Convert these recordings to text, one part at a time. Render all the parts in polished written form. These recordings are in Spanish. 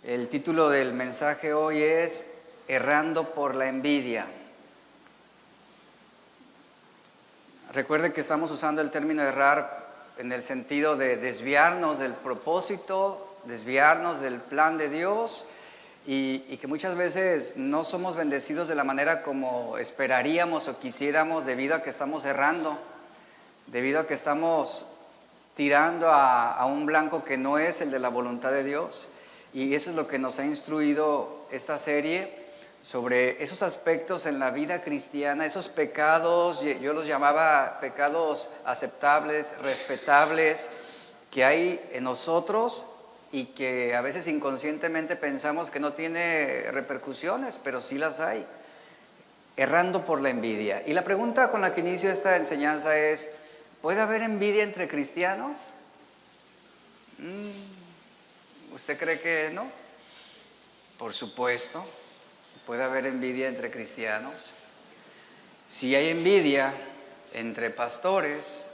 El título del mensaje hoy es Errando por la envidia. Recuerde que estamos usando el término errar en el sentido de desviarnos del propósito, desviarnos del plan de Dios y que muchas veces no somos bendecidos de la manera como esperaríamos o quisiéramos debido a que estamos errando, debido a que estamos tirando a un blanco que no es el de la voluntad de Dios. Y eso es lo que nos ha instruido esta serie sobre esos aspectos en la vida cristiana, esos pecados, yo los llamaba pecados aceptables, respetables, que hay en nosotros y que a veces inconscientemente pensamos que no tiene repercusiones, pero sí las hay. Errando por la envidia. Y la pregunta con la que inicio esta enseñanza es, ¿puede haber envidia entre cristianos? ¿Usted cree que no? Por supuesto, puede haber envidia entre cristianos. Si hay envidia entre pastores,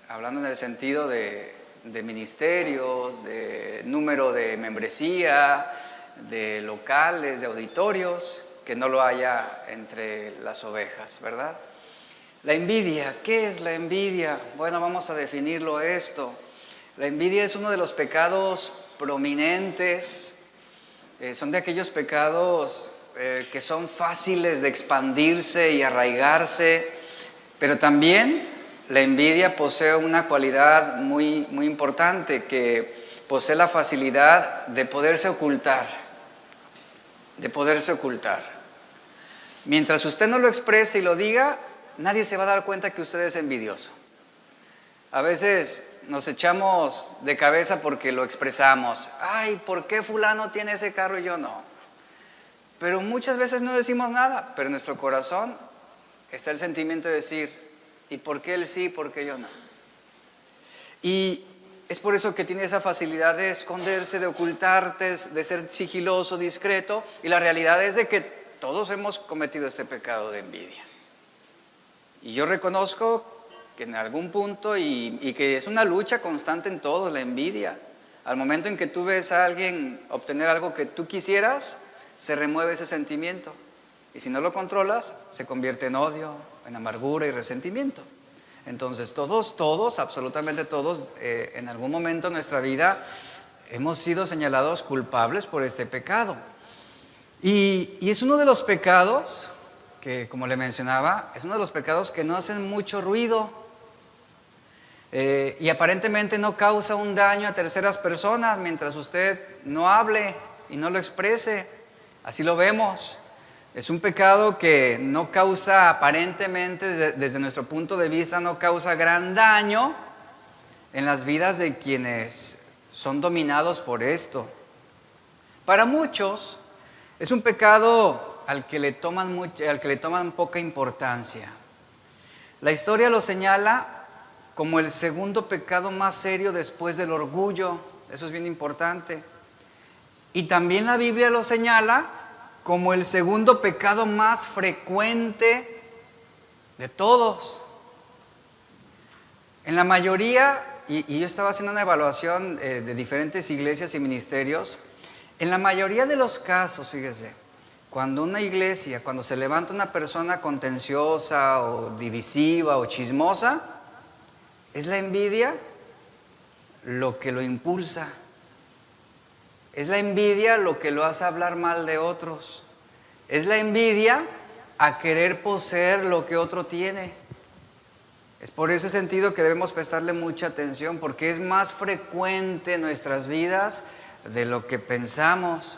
hablando en el sentido de ministerios, de número de membresía, de locales, de auditorios, que no lo haya entre las ovejas, ¿verdad? La envidia, ¿qué es la envidia? Bueno, vamos a definirlo esto. La envidia es uno de los pecados prominentes, son de aquellos pecados que son fáciles de expandirse y arraigarse, pero también la envidia posee una cualidad muy, muy importante, que posee la facilidad de poderse ocultar, Mientras usted no lo exprese y lo diga, nadie se va a dar cuenta que usted es envidioso. A veces nos echamos de cabeza porque lo expresamos. Ay, ¿por qué fulano tiene ese carro y yo no? Pero muchas veces no decimos nada, pero en nuestro corazón está el sentimiento de decir, ¿y por qué él sí, por qué yo no? Y es por eso que tiene esa facilidad de esconderse, de ocultarte, de ser sigiloso, discreto, y la realidad es de que todos hemos cometido este pecado de envidia. Y yo reconozco que en algún punto, y que es una lucha constante en todo, la envidia. Al momento en que tú ves a alguien obtener algo que tú quisieras, se remueve ese sentimiento. Y si no lo controlas, se convierte en odio, en amargura y resentimiento. Entonces todos, absolutamente todos, en algún momento de nuestra vida hemos sido señalados culpables por este pecado. Y es uno de los pecados que, como le mencionaba, es uno de los pecados que no hacen mucho ruido. Y aparentemente no causa un daño a terceras personas mientras usted no hable y no lo exprese. Así lo vemos. Es un pecado que no causa, aparentemente, desde nuestro punto de vista, no causa gran daño en las vidas de quienes son dominados por esto. Para muchos, es un pecado al que le toman poca importancia. La historia lo señala como el segundo pecado más serio después del orgullo. Eso es bien importante. Y también la Biblia lo señala como el segundo pecado más frecuente de todos. En la mayoría, y yo estaba haciendo una evaluación de diferentes iglesias y ministerios, en la mayoría de los casos, fíjese, cuando se levanta una persona contenciosa o divisiva o chismosa, es la envidia lo que lo impulsa. Es la envidia lo que lo hace hablar mal de otros. Es la envidia a querer poseer lo que otro tiene. Es por ese sentido que debemos prestarle mucha atención, porque es más frecuente en nuestras vidas de lo que pensamos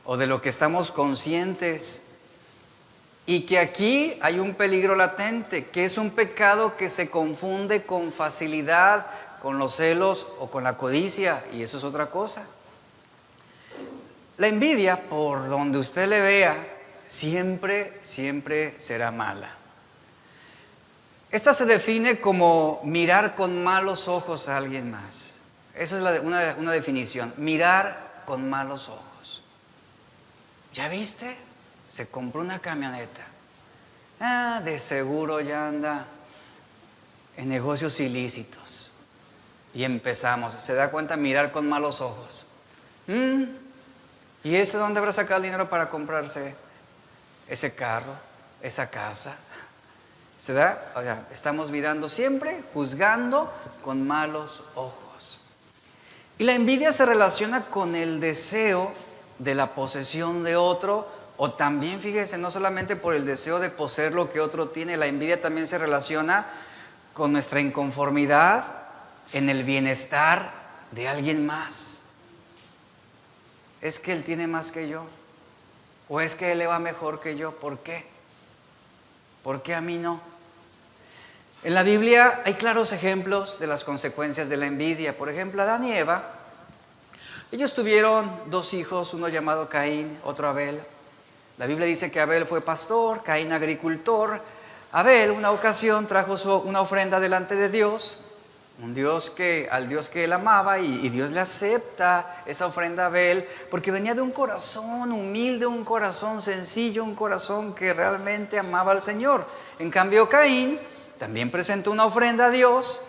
o de lo que estamos conscientes. Y que aquí hay un peligro latente, que es un pecado que se confunde con facilidad con los celos o con la codicia, y eso es otra cosa. La envidia, por donde usted le vea, siempre será mala. Esta se define como mirar con malos ojos a alguien más. Esa es una definición, mirar con malos ojos. ¿Ya viste? Se compró una camioneta. De seguro ya anda en negocios ilícitos. Y empezamos, se da cuenta, mirar con malos ojos. ¿Y eso dónde habrá sacado el dinero para comprarse ese carro, esa casa? ¿Se da? O sea, estamos mirando siempre, juzgando con malos ojos. Y la envidia se relaciona con el deseo de la posesión de otro, o también, fíjese, no solamente por el deseo de poseer lo que otro tiene, la envidia también se relaciona con nuestra inconformidad en el bienestar de alguien más. Es que él tiene más que yo, o es que él le va mejor que yo. ¿Por qué? ¿Por qué a mí no? En la Biblia hay claros ejemplos de las consecuencias de la envidia. Por ejemplo, Adán y Eva, ellos tuvieron 2 hijos, uno llamado Caín, otro Abel. La Biblia dice que Abel fue pastor, Caín agricultor. Abel, una ocasión, trajo una ofrenda delante de Dios, al Dios que él amaba, y Dios le acepta esa ofrenda a Abel, porque venía de un corazón humilde, un corazón sencillo, un corazón que realmente amaba al Señor. En cambio, Caín también presentó una ofrenda a Dios,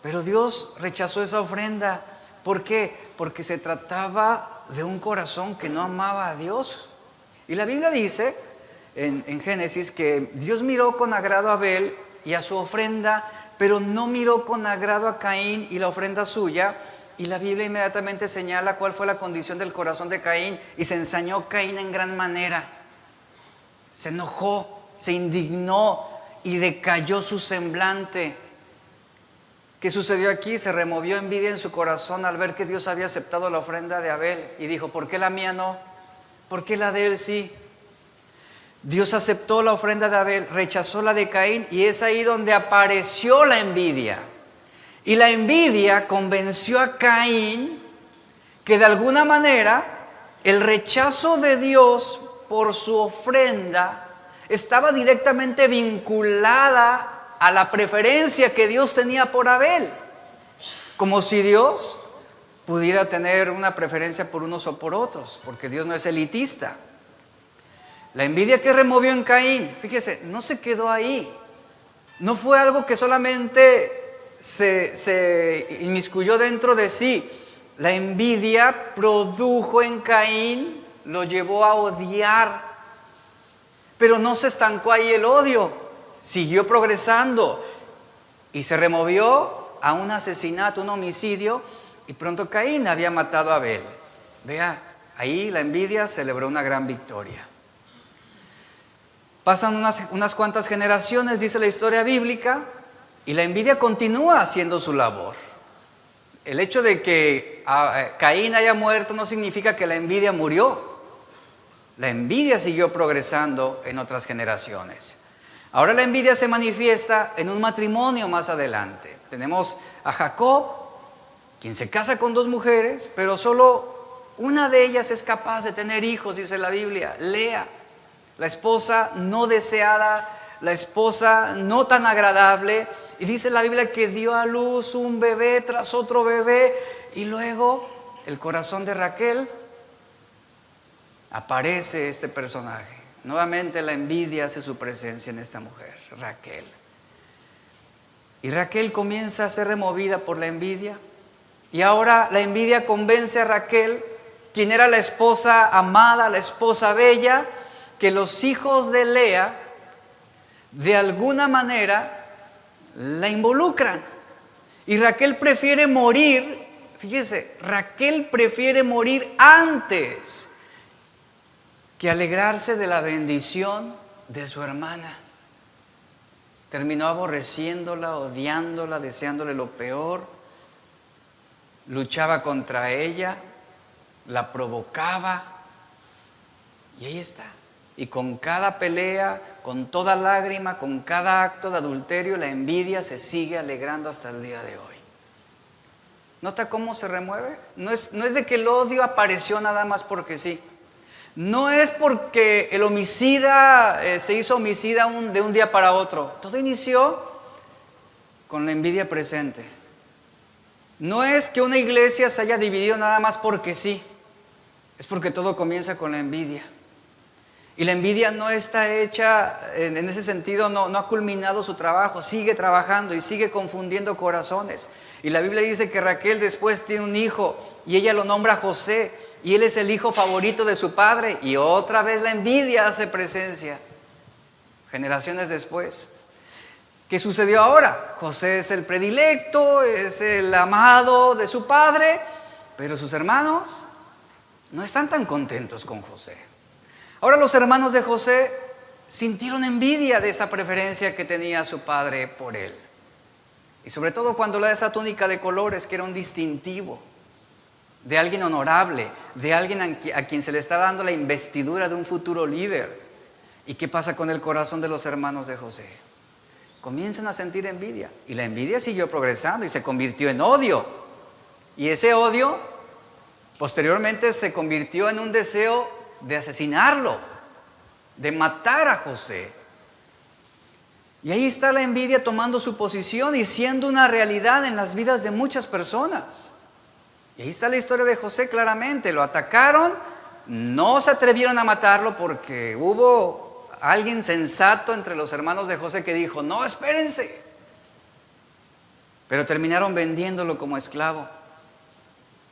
pero Dios rechazó esa ofrenda. ¿Por qué? Porque se trataba de un corazón que no amaba a Dios. Y la Biblia dice en Génesis que Dios miró con agrado a Abel y a su ofrenda, pero no miró con agrado a Caín y la ofrenda suya. Y la Biblia inmediatamente señala cuál fue la condición del corazón de Caín, y se ensañó Caín en gran manera. Se enojó, se indignó y decayó su semblante. ¿Qué sucedió aquí? Se removió envidia en su corazón al ver que Dios había aceptado la ofrenda de Abel, y dijo: ¿por qué la mía no? ¿Por qué la de él sí? Dios aceptó la ofrenda de Abel, rechazó la de Caín, y es ahí donde apareció la envidia. Y la envidia convenció a Caín que de alguna manera el rechazo de Dios por su ofrenda estaba directamente vinculada a la preferencia que Dios tenía por Abel. Como si Dios pudiera tener una preferencia por unos o por otros, porque Dios no es elitista. La envidia que removió en Caín, fíjese, no se quedó ahí. No fue algo que solamente se inmiscuyó dentro de sí. La envidia produjo en Caín, lo llevó a odiar. Pero no se estancó ahí el odio, siguió progresando y se removió a un asesinato, un homicidio, y pronto Caín había matado a Abel. Vea, ahí la envidia celebró una gran victoria. Pasan unas cuantas generaciones, dice la historia bíblica, y la envidia continúa haciendo su labor. El hecho de que Caín haya muerto no significa que la envidia murió. La envidia siguió progresando en otras generaciones. Ahora la envidia se manifiesta en un matrimonio más adelante. Tenemos a Jacob, quien se casa con 2 mujeres, pero solo una de ellas es capaz de tener hijos, dice la Biblia, Lea. La esposa no deseada, la esposa no tan agradable. Y dice la Biblia que dio a luz un bebé tras otro bebé. Y luego el corazón de Raquel, aparece este personaje. Nuevamente la envidia hace su presencia en esta mujer, Raquel. Y Raquel comienza a ser removida por la envidia. Y ahora la envidia convence a Raquel, quien era la esposa amada, la esposa bella, que los hijos de Lea de alguna manera la involucran. Y Raquel prefiere morir, fíjese, Raquel prefiere morir antes que alegrarse de la bendición de su hermana. Terminó aborreciéndola, odiándola, deseándole lo peor. Luchaba contra ella, la provocaba, y ahí está. Y con cada pelea, con toda lágrima, con cada acto de adulterio, la envidia se sigue alegrando hasta el día de hoy. ¿Nota cómo se remueve? No es de que el odio apareció nada más porque sí. No es porque el homicida se hizo homicida de un día para otro. Todo inició con la envidia presente. No es que una iglesia se haya dividido nada más porque sí. Es porque todo comienza con la envidia. Y la envidia no está hecha, en ese sentido, no ha culminado su trabajo, sigue trabajando y sigue confundiendo corazones. Y la Biblia dice que Raquel después tiene un hijo y ella lo nombra José. y él es el hijo favorito de su padre, y otra vez la envidia hace presencia, generaciones después. ¿Qué sucedió ahora? José es el predilecto, es el amado de su padre, pero sus hermanos no están tan contentos con José. Ahora los hermanos de José sintieron envidia de esa preferencia que tenía su padre por él. Y sobre todo cuando le da esa túnica de colores, que era un distintivo de alguien honorable, de alguien a quien se le está dando la investidura de un futuro líder. ¿Y qué pasa con el corazón de los hermanos de José? Comienzan a sentir envidia. Y la envidia siguió progresando y se convirtió en odio. Y ese odio posteriormente se convirtió en un deseo de asesinarlo, de matar a José. Y ahí está la envidia tomando su posición y siendo una realidad en las vidas de muchas personas. Y ahí está la historia de José claramente. Lo atacaron, no se atrevieron a matarlo porque hubo alguien sensato entre los hermanos de José que dijo, no, espérense. Pero terminaron vendiéndolo como esclavo.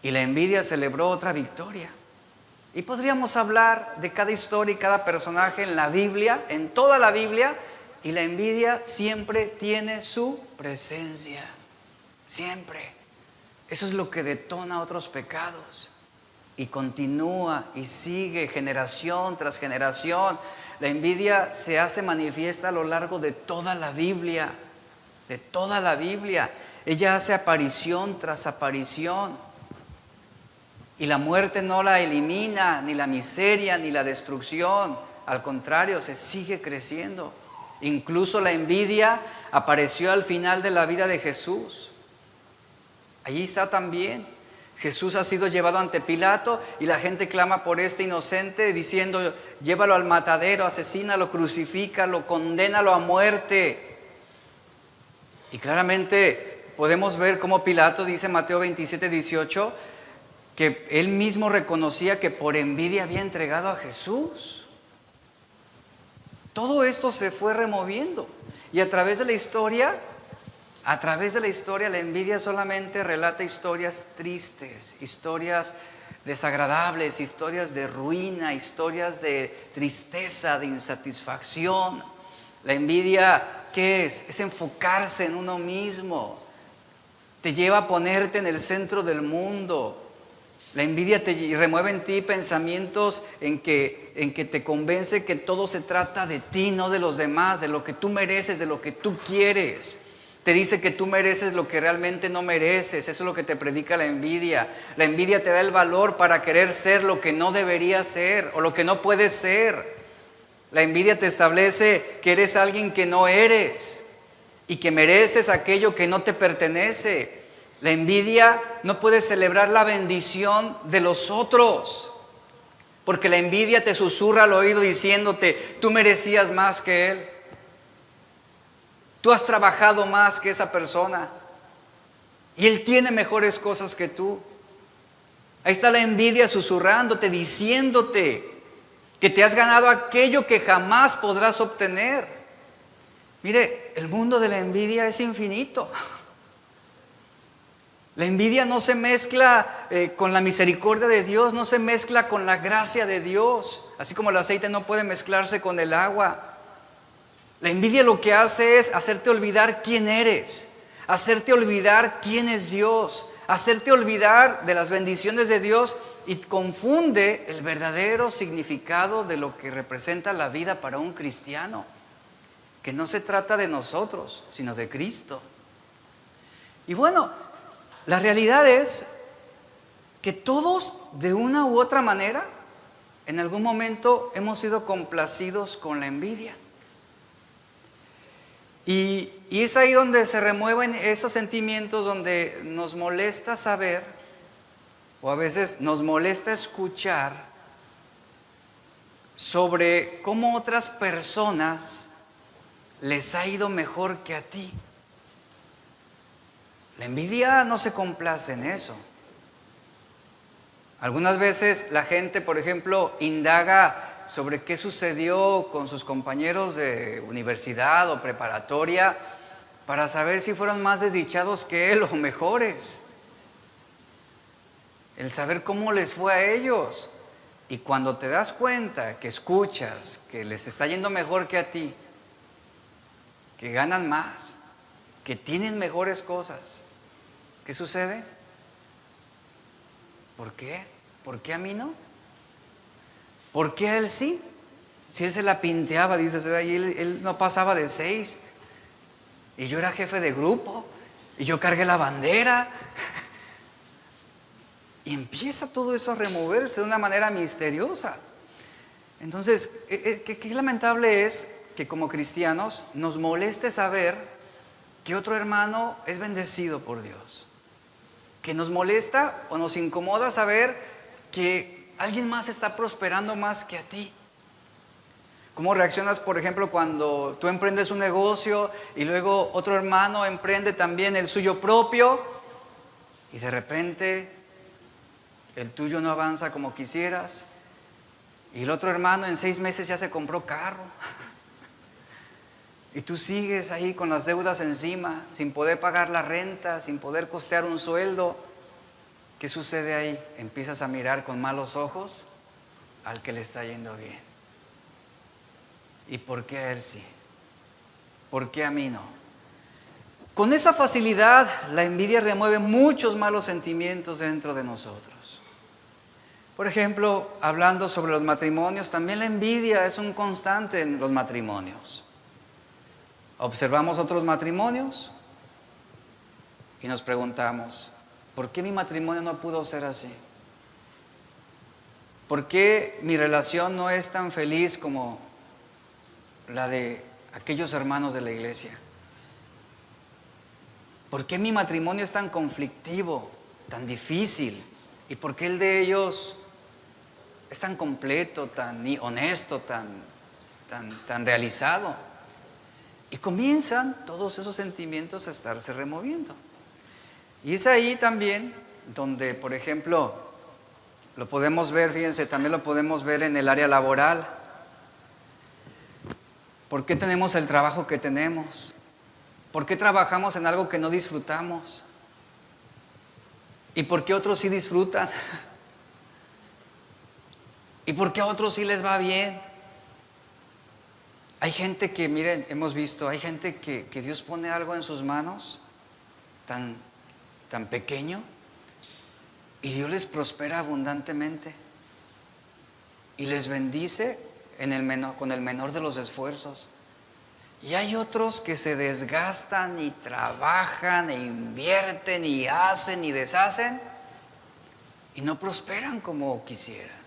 Y la envidia celebró otra victoria. Y podríamos hablar de cada historia y cada personaje en la Biblia, en toda la Biblia, y la envidia siempre tiene su presencia. Siempre. Eso es lo que detona otros pecados. Y continúa y sigue generación tras generación. La envidia se hace manifiesta a lo largo de toda la Biblia. De toda la Biblia. Ella hace aparición tras aparición. Y la muerte no la elimina, ni la miseria, ni la destrucción. Al contrario, se sigue creciendo. Incluso la envidia apareció al final de la vida de Jesús. Allí está también. Jesús ha sido llevado ante Pilato y la gente clama por este inocente diciendo, llévalo al matadero, asesínalo, crucifícalo, condénalo a muerte. Y claramente podemos ver cómo Pilato dice en Mateo 27:18 que él mismo reconocía que por envidia había entregado a Jesús. Todo esto se fue removiendo y a través de la historia la envidia solamente relata historias tristes, historias desagradables, historias de ruina, historias de tristeza, de insatisfacción. La envidia, ¿qué es? Es enfocarse en uno mismo. Te lleva a ponerte en el centro del mundo. La envidia te remueve en ti pensamientos en que te convence que todo se trata de ti, no de los demás, de lo que tú mereces, de lo que tú quieres. Te dice que tú mereces lo que realmente no mereces. Eso es lo que te predica la envidia. La envidia te da el valor para querer ser lo que no deberías ser o lo que no puedes ser. La envidia te establece que eres alguien que no eres y que mereces aquello que no te pertenece. La envidia no puede celebrar la bendición de los otros, porque la envidia te susurra al oído diciéndote, tú merecías más que él. Tú has trabajado más que esa persona y él tiene mejores cosas que tú. Ahí está la envidia susurrándote, diciéndote que te has ganado aquello que jamás podrás obtener. Mire, el mundo de la envidia es infinito. La envidia no se mezcla con la misericordia de Dios, no se mezcla con la gracia de Dios, así como el aceite no puede mezclarse con el agua. La envidia lo que hace es hacerte olvidar quién eres, hacerte olvidar quién es Dios, hacerte olvidar de las bendiciones de Dios y confunde el verdadero significado de lo que representa la vida para un cristiano, que no se trata de nosotros, sino de Cristo. Y bueno, la realidad es que todos, de una u otra manera, en algún momento hemos sido complacidos con la envidia. Y es ahí donde se remueven esos sentimientos, donde nos molesta saber, o a veces nos molesta escuchar, sobre cómo otras personas les ha ido mejor que a ti. La envidia no se complace en eso. Algunas veces la gente, por ejemplo, indaga sobre qué sucedió con sus compañeros de universidad o preparatoria para saber si fueron más desdichados que él o mejores. el saber cómo les fue a ellos. Y cuando te das cuenta, que escuchas, que les está yendo mejor que a ti, que ganan más, que tienen mejores cosas, ¿qué sucede? ¿Por qué? ¿Por qué a mí no? ¿Por qué a él sí? Si él se la pinteaba, dice, y él no pasaba de 6. Y yo era jefe de grupo. Y yo cargué la bandera. Y empieza todo eso a removerse de una manera misteriosa. Entonces, qué lamentable es que como cristianos nos moleste saber que otro hermano es bendecido por Dios. Que nos molesta o nos incomoda saber que alguien más está prosperando más que a ti. ¿Cómo reaccionas, por ejemplo, cuando tú emprendes un negocio y luego otro hermano emprende también el suyo propio y de repente el tuyo no avanza como quisieras y el otro hermano en 6 meses ya se compró carro y tú sigues ahí con las deudas encima, sin poder pagar la renta, sin poder costear un sueldo? ¿Qué sucede ahí? Empiezas a mirar con malos ojos al que le está yendo bien. ¿Y por qué a él sí? ¿Por qué a mí no? Con esa facilidad, la envidia remueve muchos malos sentimientos dentro de nosotros. Por ejemplo, hablando sobre los matrimonios, también la envidia es un constante en los matrimonios. Observamos otros matrimonios y nos preguntamos, ¿por qué mi matrimonio no pudo ser así? ¿Por qué mi relación no es tan feliz como la de aquellos hermanos de la iglesia? ¿Por qué mi matrimonio es tan conflictivo, tan difícil? ¿Y por qué el de ellos es tan completo, tan honesto, tan realizado? Y comienzan todos esos sentimientos a estarse removiendo. Y es ahí también donde, por ejemplo, lo podemos ver, fíjense, también lo podemos ver en el área laboral. ¿Por qué tenemos el trabajo que tenemos? ¿Por qué trabajamos en algo que no disfrutamos? ¿Y por qué otros sí disfrutan? ¿Y por qué a otros sí les va bien? Hay gente que, miren, hemos visto, hay gente que Dios pone algo en sus manos tan pequeño y Dios les prospera abundantemente y les bendice con el menor de los esfuerzos. Y hay otros que se desgastan y trabajan e invierten y hacen y deshacen y no prosperan como quisieran.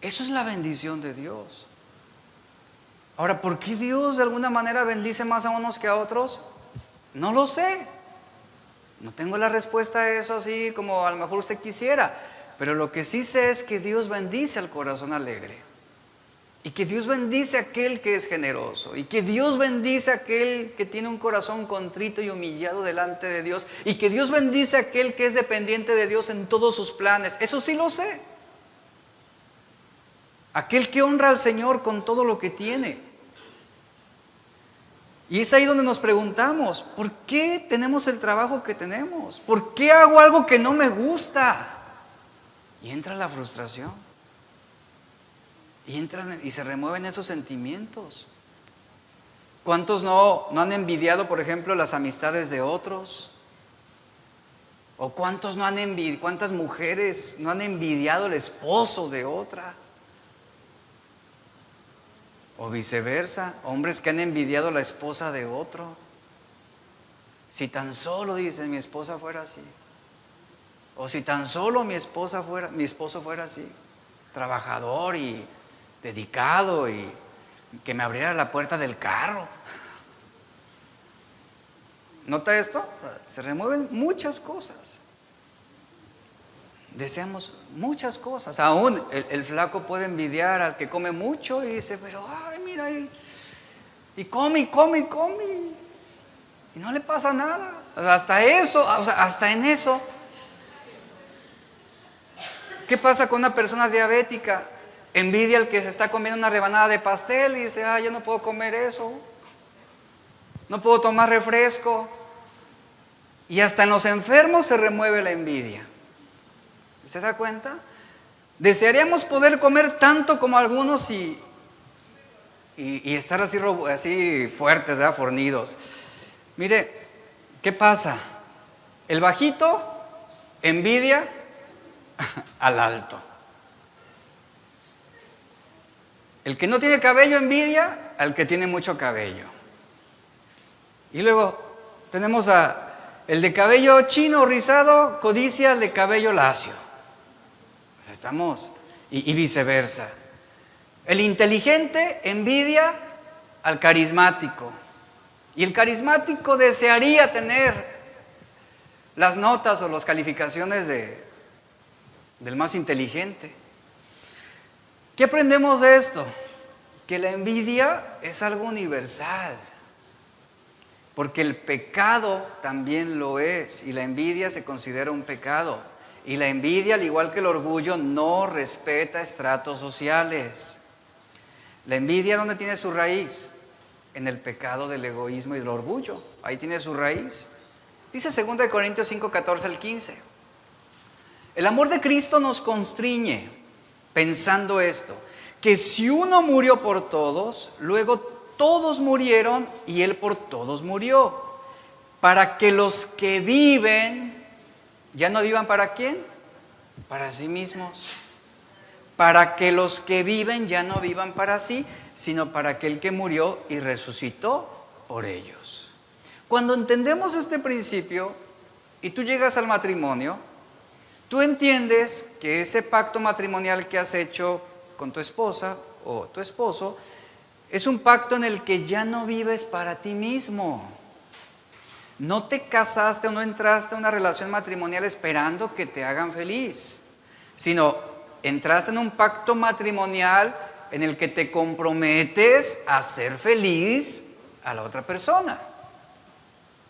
Eso es la bendición de Dios. Ahora, ¿por qué Dios de alguna manera bendice más a unos que a otros? No lo sé. No tengo la respuesta a eso así como a lo mejor usted quisiera. Pero lo que sí sé es que Dios bendice al corazón alegre. Y que Dios bendice a aquel que es generoso. Y que Dios bendice a aquel que tiene un corazón contrito y humillado delante de Dios. Y que Dios bendice a aquel que es dependiente de Dios en todos sus planes. Eso sí lo sé. Aquel que honra al Señor con todo lo que tiene. Y es ahí donde nos preguntamos, ¿por qué tenemos el trabajo que tenemos? ¿Por qué hago algo que no me gusta? Y entra la frustración. Y se remueven esos sentimientos. ¿Cuántos no han envidiado, por ejemplo, las amistades de otros? ¿O cuántas mujeres no han envidiado el esposo de otra? O viceversa, hombres que han envidiado la esposa de otro. Si tan solo, dicen, mi esposa fuera así. O si tan solo mi esposo fuera así, trabajador y dedicado y que me abriera la puerta del carro. ¿Nota esto? Se remueven muchas cosas. Deseamos muchas cosas. Aún el flaco puede envidiar al que come mucho y dice, pero ay, mira, y come. Y no le pasa nada. Hasta eso, hasta en eso. ¿Qué pasa con una persona diabética? Envidia al que se está comiendo una rebanada de pastel y dice, yo no puedo comer eso. No puedo tomar refresco. Y hasta en los enfermos se remueve la envidia. ¿Se da cuenta? Desearíamos poder comer tanto como algunos y estar así fuertes, ¿verdad? Fornidos. Mire, ¿qué pasa? El bajito envidia al alto. El que no tiene cabello envidia al que tiene mucho cabello. Y luego tenemos el de cabello chino o rizado, codicia al de cabello lacio. O sea, estamos, y viceversa. El inteligente envidia al carismático. Y el carismático desearía tener las notas o las calificaciones del más inteligente. ¿Qué aprendemos de esto? Que la envidia es algo universal. Porque el pecado también lo es. Y la envidia se considera un pecado. Y la envidia, al igual que el orgullo, no respeta estratos sociales. La envidia, ¿dónde tiene su raíz? En el pecado del egoísmo y del orgullo. Ahí tiene su raíz. Dice 2 Corintios 5, 14 al 15. El amor de Cristo nos constriñe pensando esto, que si uno murió por todos, luego todos murieron y Él por todos murió, para que los que viven ya no vivan ¿para quién? Para sí mismos. Para que los que viven ya no vivan para sí, sino para aquel que murió y resucitó por ellos. Cuando entendemos este principio y tú llegas al matrimonio, tú entiendes que ese pacto matrimonial que has hecho con tu esposa o tu esposo es un pacto en el que ya no vives para ti mismo. No te casaste o no entraste a una relación matrimonial esperando que te hagan feliz, sino entraste en un pacto matrimonial en el que te comprometes a ser feliz a la otra persona.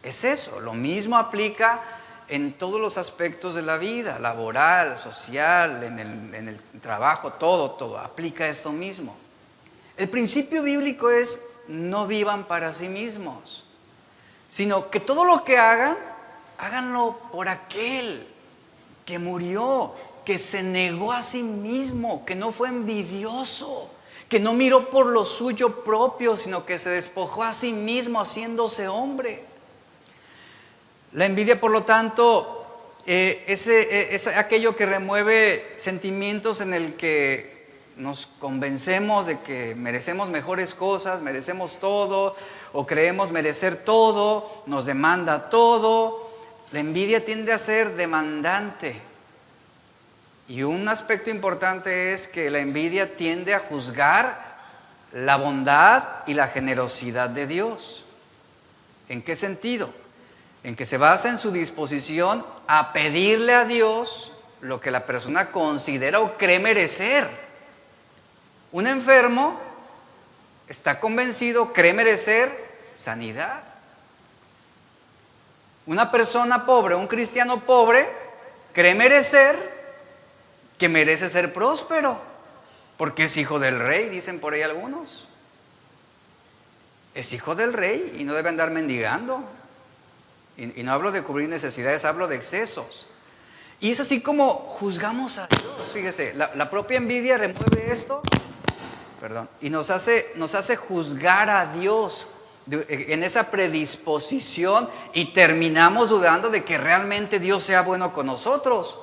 Es eso, lo mismo aplica en todos los aspectos de la vida, laboral, social, en el trabajo, todo, aplica esto mismo. El principio bíblico es no vivan para sí mismos, sino que todo lo que hagan, háganlo por aquel que murió, que se negó a sí mismo, que no fue envidioso, que no miró por lo suyo propio, sino que se despojó a sí mismo haciéndose hombre. La envidia, por lo tanto, es aquello que remueve sentimientos en el que nos convencemos de que merecemos mejores cosas, merecemos todo, o creemos merecer todo, nos demanda todo. La envidia tiende a ser demandante. Y un aspecto importante es que la envidia tiende a juzgar la bondad y la generosidad de Dios. ¿En qué sentido? En que se basa en su disposición a pedirle a Dios lo que la persona considera o cree merecer. Un enfermo está convencido, cree merecer sanidad. Una persona pobre, un cristiano pobre, cree merecer que merece ser próspero, porque es hijo del rey, dicen por ahí algunos. Es hijo del rey y no debe andar mendigando. Y no hablo de cubrir necesidades, hablo de excesos. Y es así como juzgamos a Dios. Fíjese, la propia envidia remueve esto, y nos hace juzgar a Dios en esa predisposición, y terminamos dudando de que realmente Dios sea bueno con nosotros,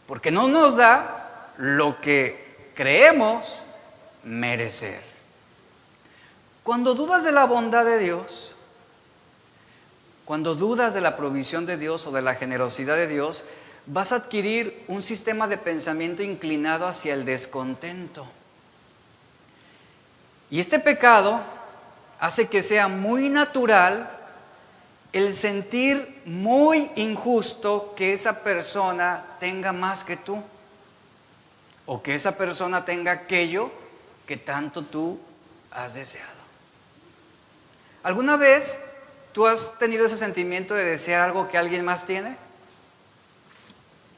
porque no nos da lo que creemos merecer. Cuando dudas de la bondad de Dios, cuando dudas de la provisión de Dios o de la generosidad de Dios, vas a adquirir un sistema de pensamiento inclinado hacia el descontento. Y este pecado hace que sea muy natural el sentir muy injusto que esa persona tenga más que tú, o que esa persona tenga aquello que tanto tú has deseado. ¿Alguna vez tú has tenido ese sentimiento de desear algo que alguien más tiene?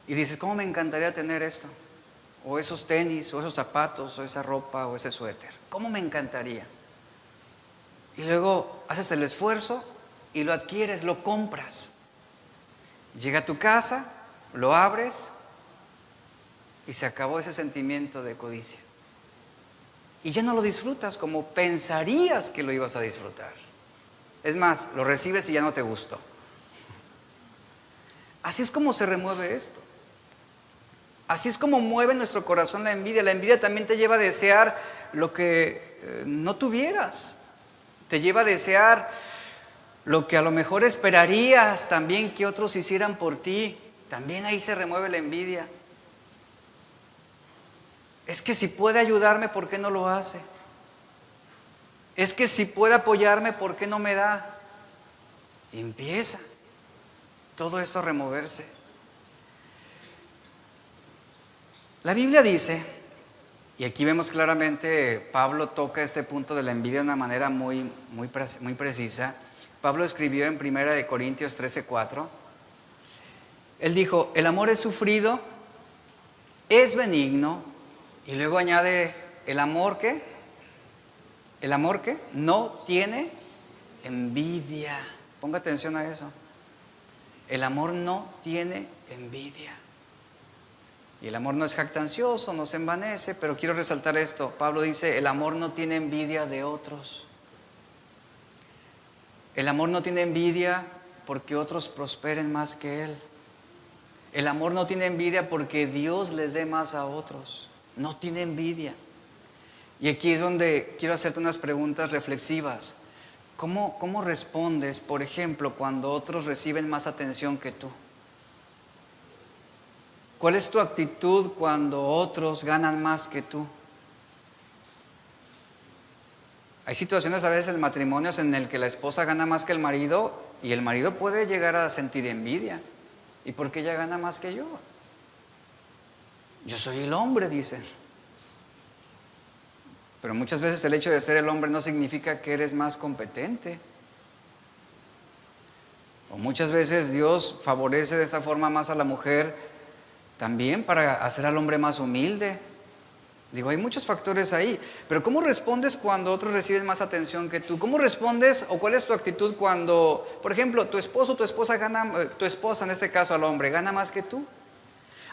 Y dices, ¿cómo me encantaría tener esto? O esos tenis, o esos zapatos, o esa ropa, o ese suéter. ¿Cómo me encantaría? Y luego haces el esfuerzo y lo adquieres, lo compras. Llega a tu casa, lo abres y se acabó ese sentimiento de codicia. Y ya no lo disfrutas como pensarías que lo ibas a disfrutar. Es más, lo recibes y ya no te gustó. Así es como se remueve esto. Así es como mueve nuestro corazón la envidia. La envidia también te lleva a desear lo que no tuvieras. Te lleva a desear lo que a lo mejor esperarías también que otros hicieran por ti. También ahí se remueve la envidia. Es que si puede ayudarme, ¿por qué no lo hace? Es que si puede apoyarme, ¿por qué no me da? Y empieza todo esto a removerse. La Biblia dice, y aquí vemos claramente, Pablo toca este punto de la envidia de una manera muy precisa. Pablo escribió en 1 Corintios 13:4. Él dijo, el amor es sufrido, es benigno, y luego añade, ¿el amor qué? ¿El amor qué? No tiene envidia. Ponga atención a eso. El amor no tiene envidia. Y el amor no es jactancioso, no se envanece, pero quiero resaltar esto. Pablo dice, el amor no tiene envidia de otros. El amor no tiene envidia porque otros prosperen más que él. El amor no tiene envidia porque Dios les dé más a otros. No tiene envidia. Y aquí es donde quiero hacerte unas preguntas reflexivas. ¿Cómo respondes, por ejemplo, cuando otros reciben más atención que tú? ¿Cuál es tu actitud cuando otros ganan más que tú? Hay situaciones a veces en matrimonios en el que la esposa gana más que el marido y el marido puede llegar a sentir envidia. ¿Y por qué ella gana más que yo? Yo soy el hombre, dicen. Pero muchas veces el hecho de ser el hombre no significa que eres más competente. O muchas veces Dios favorece de esta forma más a la mujer también para hacer al hombre más humilde. Digo, hay muchos factores ahí. Pero ¿cómo respondes cuando otros reciben más atención que tú? ¿Cómo respondes o cuál es tu actitud cuando, por ejemplo, tu esposo o tu esposa gana, tu esposa en este caso al hombre, gana más que tú?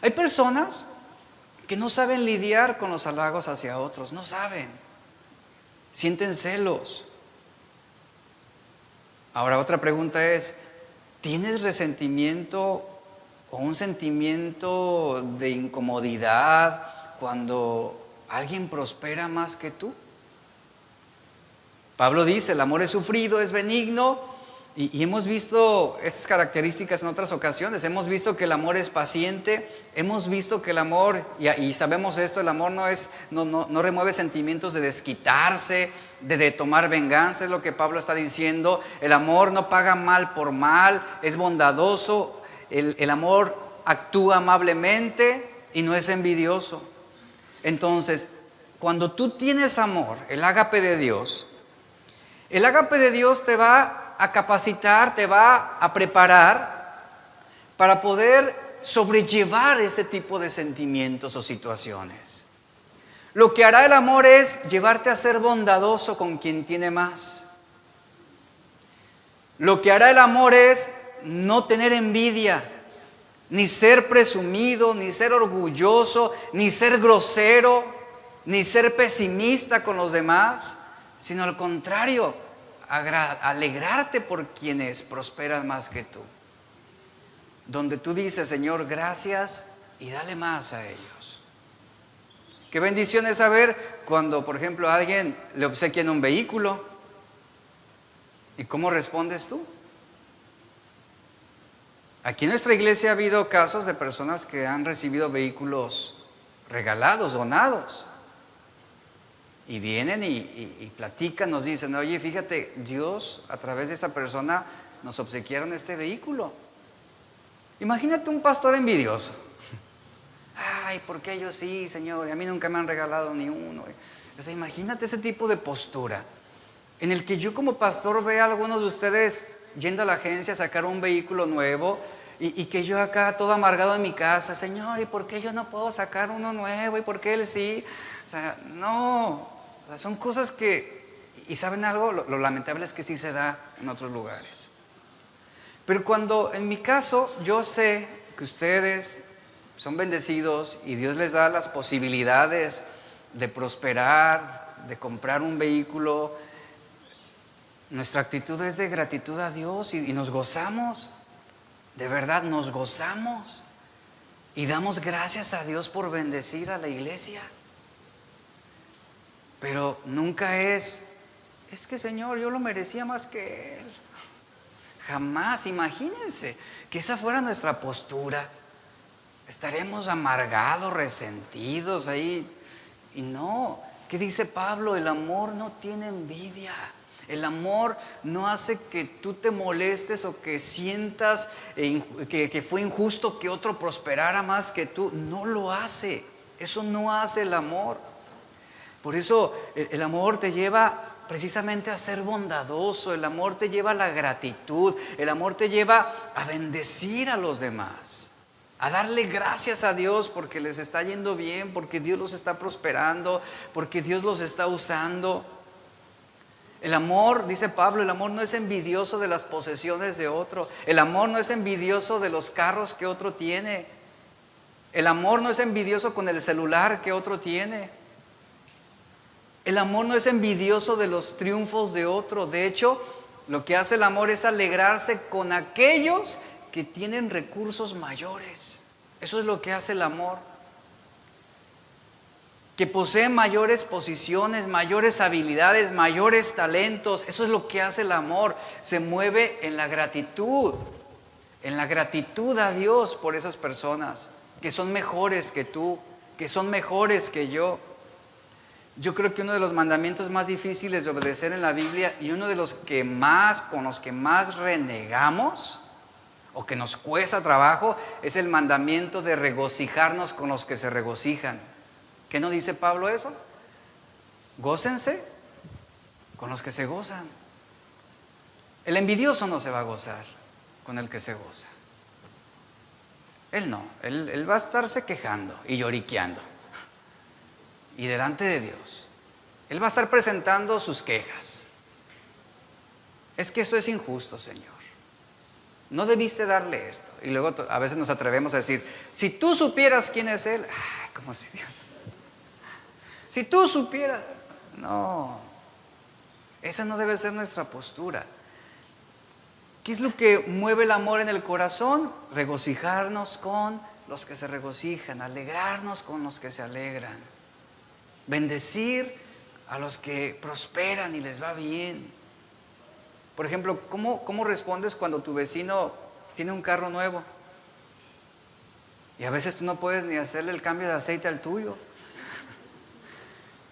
Hay personas que no saben lidiar con los halagos hacia otros, no saben. Sienten celos. Ahora otra pregunta es, ¿tienes resentimiento o un sentimiento de incomodidad cuando alguien prospera más que tú? Pablo dice, el amor es sufrido, es benigno, y hemos visto estas características en otras ocasiones. Hemos visto que el amor es paciente, hemos visto que el amor, y sabemos esto, el amor no remueve sentimientos de desquitarse, de tomar venganza, es lo que Pablo está diciendo. El amor no paga mal por mal, es bondadoso, el amor actúa amablemente y no es envidioso. Entonces, cuando tú tienes amor, el ágape de Dios te va a capacitar, te va a preparar para poder sobrellevar ese tipo de sentimientos o situaciones. Lo que hará el amor es llevarte a ser bondadoso con quien tiene más. Lo que hará el amor es no tener envidia, ni ser presumido, ni ser orgulloso, ni ser grosero, ni ser pesimista con los demás, sino al contrario, alegrarte por quienes prosperan más que tú. Donde tú dices, Señor, gracias, y dale más a ellos. Qué bendición es saber cuando, por ejemplo, a alguien le obsequian un vehículo. ¿Y cómo respondes tú? Aquí en nuestra iglesia ha habido casos de personas que han recibido vehículos regalados, donados. Y vienen y platican, nos dicen, oye, fíjate, Dios a través de esta persona nos obsequiaron este vehículo. Imagínate un pastor envidioso. Ay, ¿por qué ellos sí, Señor? Y a mí nunca me han regalado ni uno. O sea, imagínate ese tipo de postura en el que yo como pastor vea a algunos de ustedes yendo a la agencia a sacar un vehículo nuevo y que yo acá todo amargado en mi casa, Señor, ¿y por qué yo no puedo sacar uno nuevo? ¿Y por qué él sí? O sea, no, o sea, son cosas que, y ¿saben algo? Lo lamentable es que sí se da en otros lugares. Pero cuando en mi caso yo sé que ustedes son bendecidos y Dios les da las posibilidades de prosperar, de comprar un vehículo, nuestra actitud es de gratitud a Dios y nos gozamos, de verdad nos gozamos y damos gracias a Dios por bendecir a la iglesia. Pero nunca es que Señor, yo lo merecía más que Él. Jamás, imagínense que esa fuera nuestra postura. Estaremos amargados, resentidos ahí. Y no, ¿qué dice Pablo? El amor no tiene envidia. El amor no hace que tú te molestes o que sientas que fue injusto que otro prosperara más que tú. No lo hace. Eso no hace el amor. Por eso el amor te lleva precisamente a ser bondadoso. El amor te lleva a la gratitud. El amor te lleva a bendecir a los demás. A darle gracias a Dios porque les está yendo bien, porque Dios los está prosperando, porque Dios los está usando. El amor, dice Pablo, el amor no es envidioso de las posesiones de otro. El amor no es envidioso de los carros que otro tiene. El amor no es envidioso con el celular que otro tiene. El amor no es envidioso de los triunfos de otro. De hecho, lo que hace el amor es alegrarse con aquellos que tienen recursos mayores. Eso es lo que hace el amor. Que poseen mayores posiciones, mayores habilidades, mayores talentos. Eso es lo que hace el amor. Se mueve en la gratitud a Dios por esas personas que son mejores que tú, que son mejores que yo. Yo creo que uno de los mandamientos más difíciles de obedecer en la Biblia y uno de los que más, con los que más renegamos o que nos cuesta trabajo es el mandamiento de regocijarnos con los que se regocijan. ¿Qué no dice Pablo eso? Gócense con los que se gozan. El envidioso no se va a gozar con el que se goza. Él no, él va a estarse quejando y lloriqueando. Y delante de Dios, Él va a estar presentando sus quejas. Es que esto es injusto, Señor. No debiste darle esto. Y luego a veces nos atrevemos a decir, si tú supieras quién es Él, como si Dios. Si tú supieras, no, esa no debe ser nuestra postura. ¿Qué es lo que mueve el amor en el corazón? Regocijarnos con los que se regocijan, alegrarnos con los que se alegran. Bendecir a los que prosperan y les va bien. Por ejemplo, ¿cómo respondes cuando tu vecino tiene un carro nuevo? Y a veces tú no puedes ni hacerle el cambio de aceite al tuyo.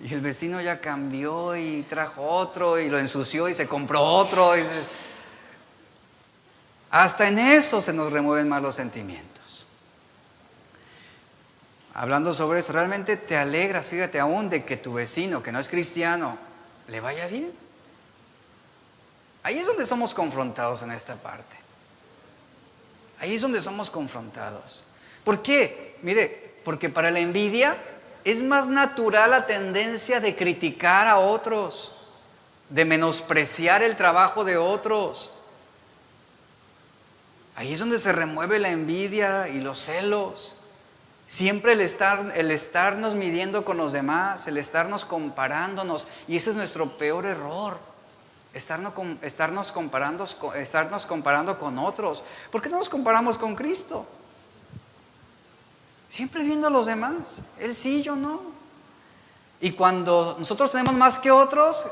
Y el vecino ya cambió y trajo otro y lo ensució y se compró otro. Hasta en eso se nos remueven malos sentimientos. Hablando sobre eso, ¿realmente te alegras, fíjate, aún de que tu vecino, que no es cristiano, le vaya bien? Ahí es donde somos confrontados en esta parte. Ahí es donde somos confrontados. ¿Por qué? Mire, porque para la envidia es más natural la tendencia de criticar a otros, de menospreciar el trabajo de otros. Ahí es donde se remueve la envidia y los celos. Siempre el estarnos midiendo con los demás, el estarnos comparándonos, y ese es nuestro peor error, estarnos comparando con otros. ¿Por qué no nos comparamos con Cristo? Siempre viendo a los demás, Él sí, yo no. Y cuando nosotros tenemos más que otros,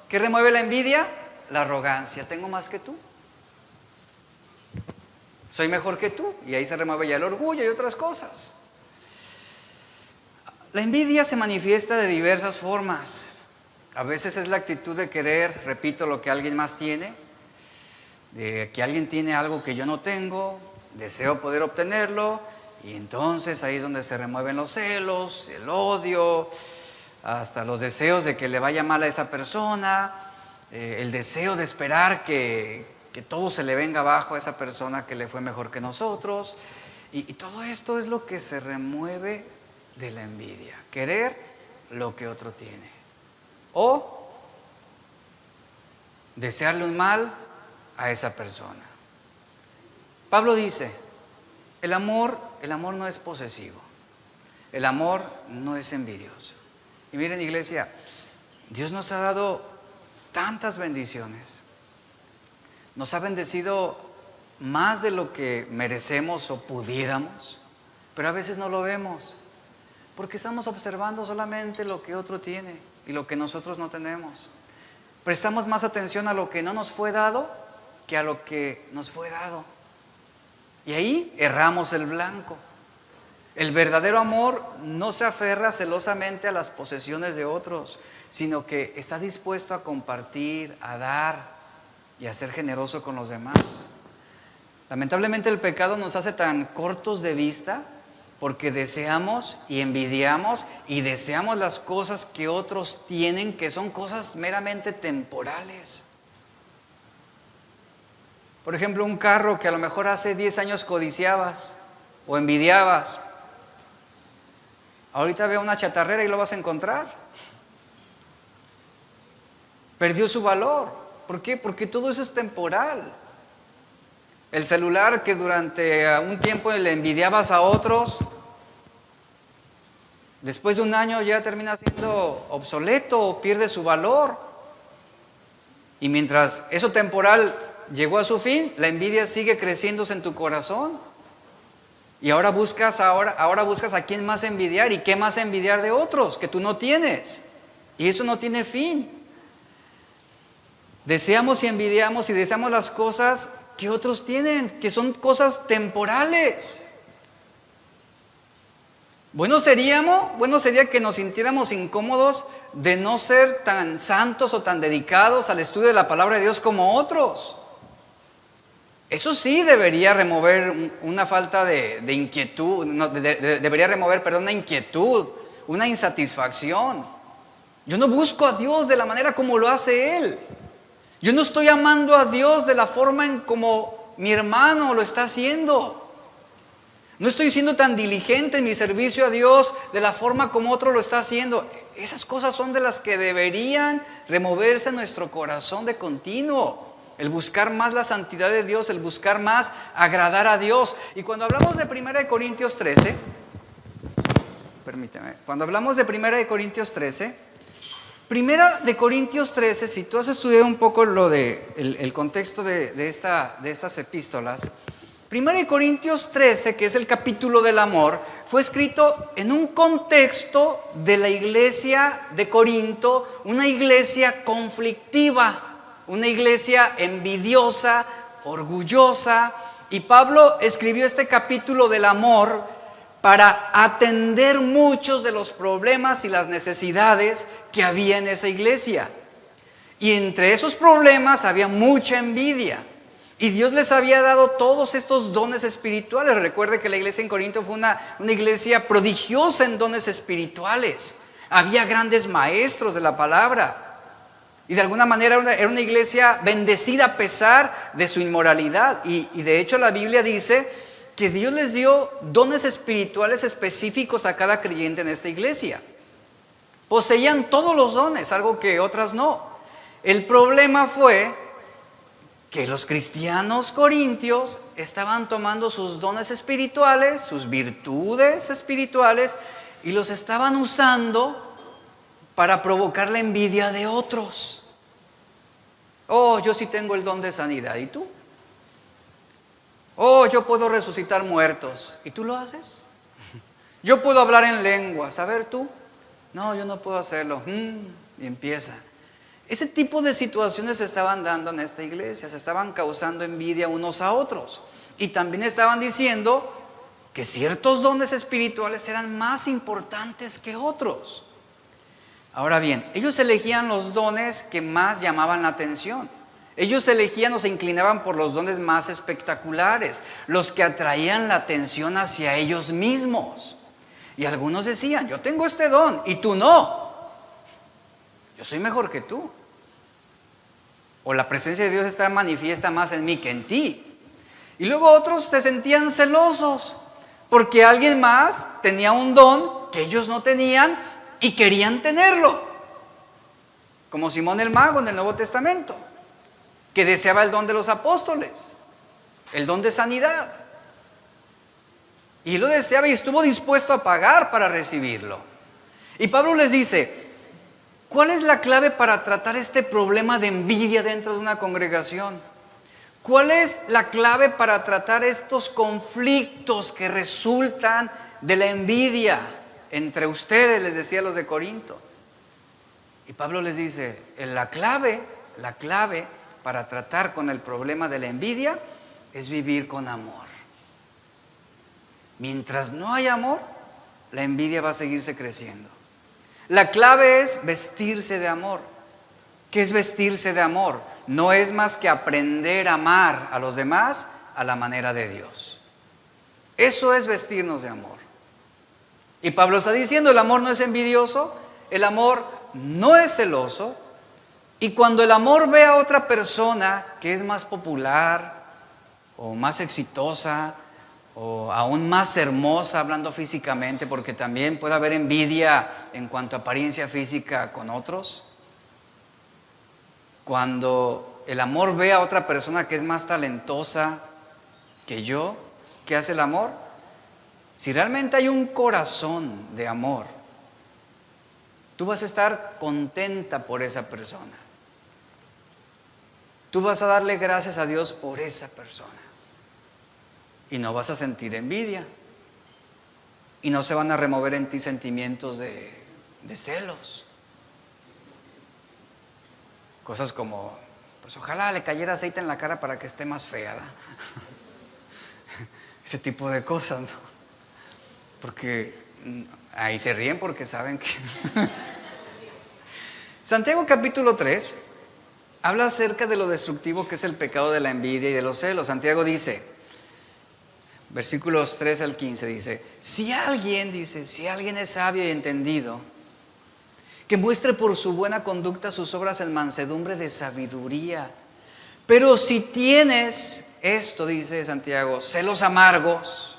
¿qué remueve la envidia? La arrogancia, tengo más que tú. Soy mejor que tú, y ahí se remueve ya el orgullo y otras cosas. La envidia se manifiesta de diversas formas. A veces es la actitud de querer, repito, lo que alguien más tiene, de que alguien tiene algo que yo no tengo, deseo poder obtenerlo, y entonces ahí es donde se remueven los celos, el odio, hasta los deseos de que le vaya mal a esa persona, el deseo de esperar que todo se le venga abajo a esa persona que le fue mejor que nosotros, y todo esto es lo que se remueve de la envidia, querer lo que otro tiene o desearle un mal a esa persona. Pablo dice, el amor no es posesivo, el amor no es envidioso. Y miren, iglesia, Dios nos ha dado tantas bendiciones, nos ha bendecido más de lo que merecemos o pudiéramos, pero a veces no lo vemos, porque estamos observando solamente lo que otro tiene y lo que nosotros no tenemos. Prestamos más atención a lo que no nos fue dado que a lo que nos fue dado. Y ahí erramos el blanco. El verdadero amor no se aferra celosamente a las posesiones de otros, sino que está dispuesto a compartir, a dar y a ser generoso con los demás. Lamentablemente el pecado nos hace tan cortos de vista porque deseamos y envidiamos y deseamos las cosas que otros tienen, que son cosas meramente temporales. Por ejemplo, un carro que a lo mejor hace 10 años codiciabas o envidiabas. Ahorita ve una chatarrera y lo vas a encontrar. Perdió su valor. ¿Por qué? Porque todo eso es temporal. El celular que durante un tiempo le envidiabas a otros, después de un año ya termina siendo obsoleto o pierde su valor. Y mientras eso temporal llegó a su fin, la envidia sigue creciéndose en tu corazón. Y ahora buscas a quién más envidiar y qué más envidiar de otros que tú no tienes. Y eso no tiene fin. Deseamos y envidiamos y deseamos las cosas que otros tienen, que son cosas temporales. Bueno sería que nos sintiéramos incómodos de no ser tan santos o tan dedicados al estudio de la palabra de Dios como otros. Eso sí debería remover una falta de inquietud, debería remover, una inquietud, una insatisfacción. Yo no busco a Dios de la manera como lo hace Él. Yo no estoy amando a Dios de la forma en como mi hermano lo está haciendo. No estoy siendo tan diligente en mi servicio a Dios de la forma como otro lo está haciendo. Esas cosas son de las que deberían removerse en nuestro corazón de continuo. El buscar más la santidad de Dios, el buscar más agradar a Dios. Y cuando hablamos de 1 Corintios 13, cuando hablamos de 1 Corintios 13, si tú has estudiado un poco el contexto de estas epístolas, 1 Corintios 13, que es el capítulo del amor, fue escrito en un contexto de la iglesia de Corinto, una iglesia conflictiva, una iglesia envidiosa, orgullosa, y Pablo escribió este capítulo del amor para atender muchos de los problemas y las necesidades que había en esa iglesia. Y entre esos problemas había mucha envidia. Y Dios les había dado todos estos dones espirituales. Recuerde que la iglesia en Corinto fue una iglesia prodigiosa en dones espirituales. Había grandes maestros de la palabra. Y de alguna manera era una iglesia bendecida a pesar de su inmoralidad. Y de hecho la Biblia dice que Dios les dio dones espirituales específicos a cada creyente en esta iglesia. Poseían todos los dones, algo que otras no. El problema fue que los cristianos corintios estaban tomando sus dones espirituales, sus virtudes espirituales, y los estaban usando para provocar la envidia de otros. Oh, yo sí tengo el don de sanidad, ¿y tú? Oh, yo puedo resucitar muertos, ¿y tú lo haces? Yo puedo hablar en lenguas, a ver tú. No, yo no puedo hacerlo. Y empieza. Ese tipo de situaciones se estaban dando en esta iglesia, se estaban causando envidia unos a otros. Y también estaban diciendo que ciertos dones espirituales eran más importantes que otros. Ahora bien, ellos elegían los dones que más llamaban la atención. Ellos elegían o se inclinaban por los dones más espectaculares, los que atraían la atención hacia ellos mismos. Y algunos decían, yo tengo este don y tú no. Yo soy mejor que tú. O la presencia de Dios está manifiesta más en mí que en ti. Y luego otros se sentían celosos porque alguien más tenía un don que ellos no tenían y querían tenerlo. Como Simón el Mago en el Nuevo Testamento, que deseaba el don de los apóstoles. el don de sanidad. Y lo deseaba y estuvo dispuesto a pagar para recibirlo. Y Pablo les dice, ¿cuál es la clave para tratar este problema de envidia dentro de una congregación? ¿Cuál es la clave para tratar estos conflictos que resultan de la envidia entre ustedes? Les decía a los de Corinto. Y Pablo les dice, la clave para tratar con el problema de la envidia es vivir con amor. Mientras no hay amor, la envidia va a seguirse creciendo. La clave es vestirse de amor. ¿Qué es vestirse de amor? No es más que aprender a amar a los demás a la manera de Dios. Eso es vestirnos de amor. Y Pablo está diciendo, el amor no es envidioso, el amor no es celoso. Y cuando el amor ve a otra persona que es más popular o más exitosa o aún más hermosa hablando físicamente, porque también puede haber envidia en cuanto a apariencia física con otros. Cuando el amor ve a otra persona que es más talentosa que yo, ¿qué hace el amor? Si realmente hay un corazón de amor, tú vas a estar contenta por esa persona. Tú vas a darle gracias a Dios por esa persona. Y no vas a sentir envidia. Y no se van a remover en ti sentimientos de celos. Cosas como, pues ojalá le cayera aceite en la cara para que esté más fea, ¿no? Ese tipo de cosas, ¿no? Porque ahí se ríen porque saben que... Santiago capítulo 3 habla acerca de lo destructivo que es el pecado de la envidia y de los celos. Santiago dice, versículos 3 al 15, dice, si alguien es sabio y entendido, que muestre por su buena conducta sus obras en mansedumbre de sabiduría. Pero si tienes esto, dice Santiago, celos amargos,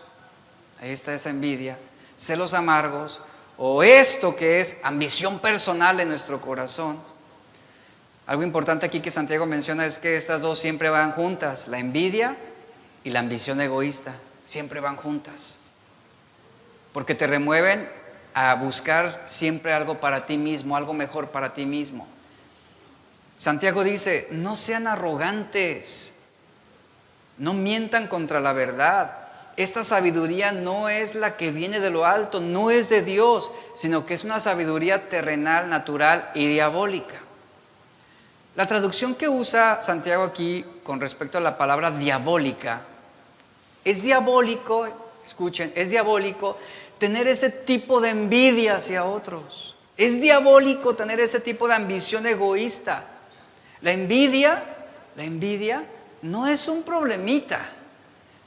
ahí está esa envidia, celos amargos, o esto que es ambición personal en nuestro corazón. Algo importante aquí que Santiago menciona es que estas dos siempre van juntas, la envidia y la ambición egoísta, siempre van juntas, porque te remueven a buscar siempre algo para ti mismo, algo mejor para ti mismo. Santiago dice, no sean arrogantes, no mientan contra la verdad. Esta sabiduría no es la que viene de lo alto, no es de Dios, sino que es una sabiduría terrenal, natural y diabólica. La traducción que usa Santiago aquí con respecto a la palabra diabólica, es diabólico, escuchen, es diabólico tener ese tipo de envidia hacia otros. Es diabólico tener ese tipo de ambición egoísta. La envidia no es un problemita.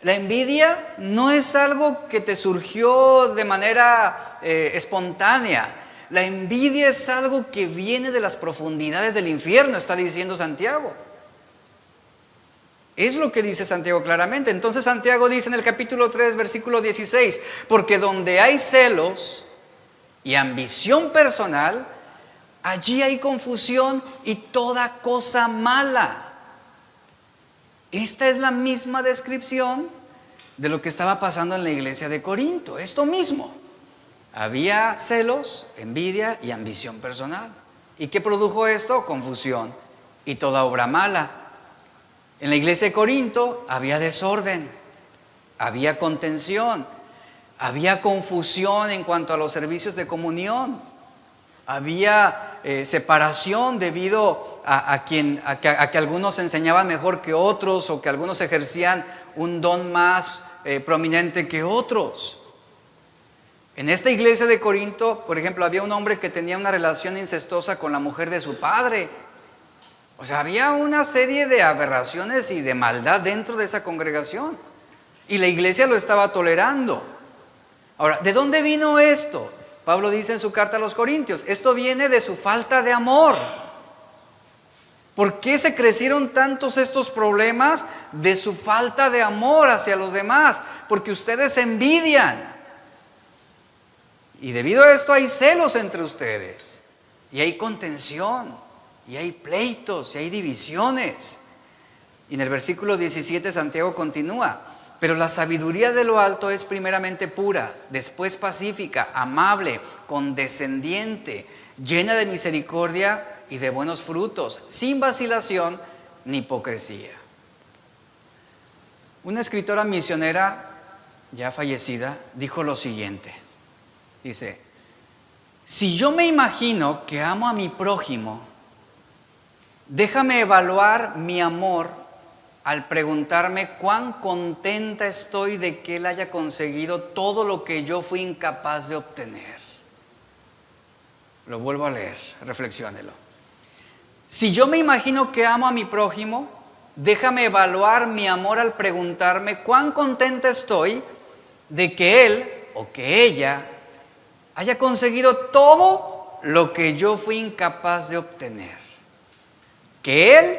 La envidia no es algo que te surgió de manera espontánea. La envidia es algo que viene de las profundidades del infierno, está diciendo Santiago. Es lo que dice Santiago claramente. Entonces Santiago dice en el capítulo 3, versículo 16, porque donde hay celos y ambición personal, allí hay confusión y toda cosa mala. Esta es la misma descripción de lo que estaba pasando en la iglesia de Corinto, esto mismo. Había celos, envidia y ambición personal. ¿Y qué produjo esto? Confusión y toda obra mala. En la iglesia de Corinto había desorden, había contención, había confusión en cuanto a los servicios de comunión, había separación debido a que algunos enseñaban mejor que otros o que algunos ejercían un don más prominente que otros. En esta iglesia de Corinto, por ejemplo, había un hombre que tenía una relación incestuosa con la mujer de su padre. O sea, había una serie de aberraciones y de maldad dentro de esa congregación. Y la iglesia lo estaba tolerando. Ahora, ¿de dónde vino esto? Pablo dice en su carta a los Corintios, esto viene de su falta de amor. ¿Por qué se crecieron tantos estos problemas? De su falta de amor hacia los demás. Porque ustedes envidian. Y debido a esto hay celos entre ustedes. Y hay contención. Y hay pleitos. Y hay divisiones. Y en el versículo 17 Santiago continúa: pero la sabiduría de lo alto es primeramente pura, después pacífica, amable, condescendiente, llena de misericordia y de buenos frutos, sin vacilación ni hipocresía. Una escritora misionera ya fallecida dijo lo siguiente. Dice: si yo me imagino que amo a mi prójimo, déjame evaluar mi amor al preguntarme cuán contenta estoy de que él haya conseguido todo lo que yo fui incapaz de obtener. Lo vuelvo a leer, reflexiónelo. Si yo me imagino que amo a mi prójimo, déjame evaluar mi amor al preguntarme cuán contenta estoy de que él o que ella haya conseguido todo lo que yo fui incapaz de obtener. Que él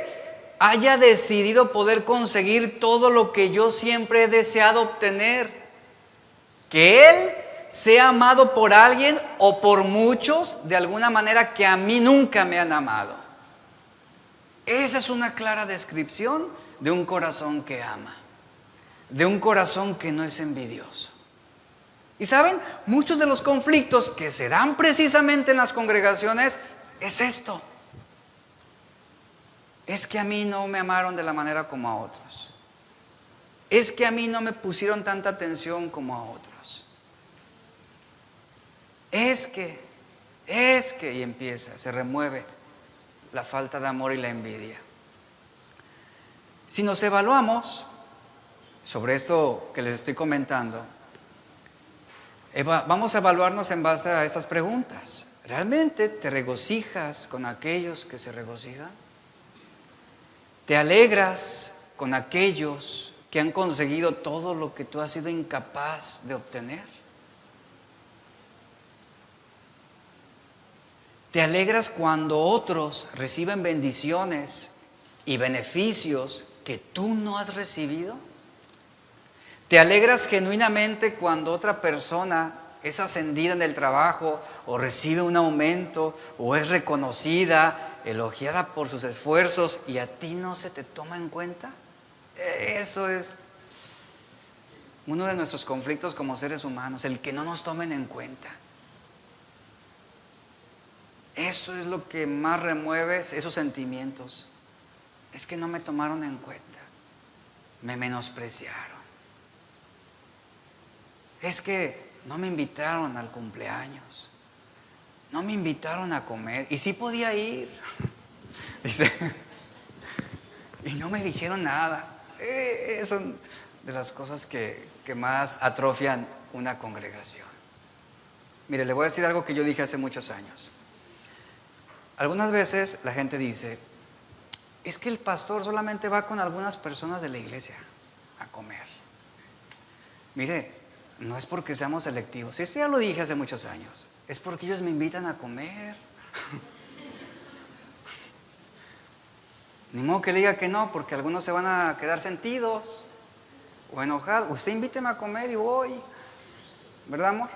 haya decidido poder conseguir todo lo que yo siempre he deseado obtener. Que él sea amado por alguien o por muchos de alguna manera que a mí nunca me han amado. Esa es una clara descripción de un corazón que ama, de un corazón que no es envidioso. Y saben, muchos de los conflictos que se dan precisamente en las congregaciones es esto. Es que a mí no me amaron de la manera como a otros. Es que a mí no me pusieron tanta atención como a otros. Es que, y empieza, se remueve la falta de amor y la envidia. Si nos evaluamos sobre esto que les estoy comentando, vamos a evaluarnos en base a estas preguntas. ¿Realmente te regocijas con aquellos que se regocijan? ¿Te alegras con aquellos que han conseguido todo lo que tú has sido incapaz de obtener? ¿Te alegras cuando otros reciben bendiciones y beneficios que tú no has recibido? ¿Te alegras genuinamente cuando otra persona es ascendida en el trabajo o recibe un aumento o es reconocida, elogiada por sus esfuerzos y a ti no se te toma en cuenta? Eso es uno de nuestros conflictos como seres humanos, el que no nos tomen en cuenta. Eso es lo que más remueve esos sentimientos. Es que no me tomaron en cuenta, me menospreciaron. Es que no me invitaron al cumpleaños, no me invitaron a comer, y sí podía ir. Dice, y no me dijeron nada. Son de las cosas que más atrofian una congregación. Mire, le voy a decir algo que yo dije hace muchos años. Algunas veces la gente dice: es que el pastor solamente va con algunas personas de la iglesia a comer. Mire, no es porque seamos selectivos. Esto ya lo dije hace muchos años. Es porque ellos me invitan a comer. Ni modo que le diga que no, porque algunos se van a quedar sentidos o enojados. Usted invíteme a comer y voy. ¿Verdad, amor?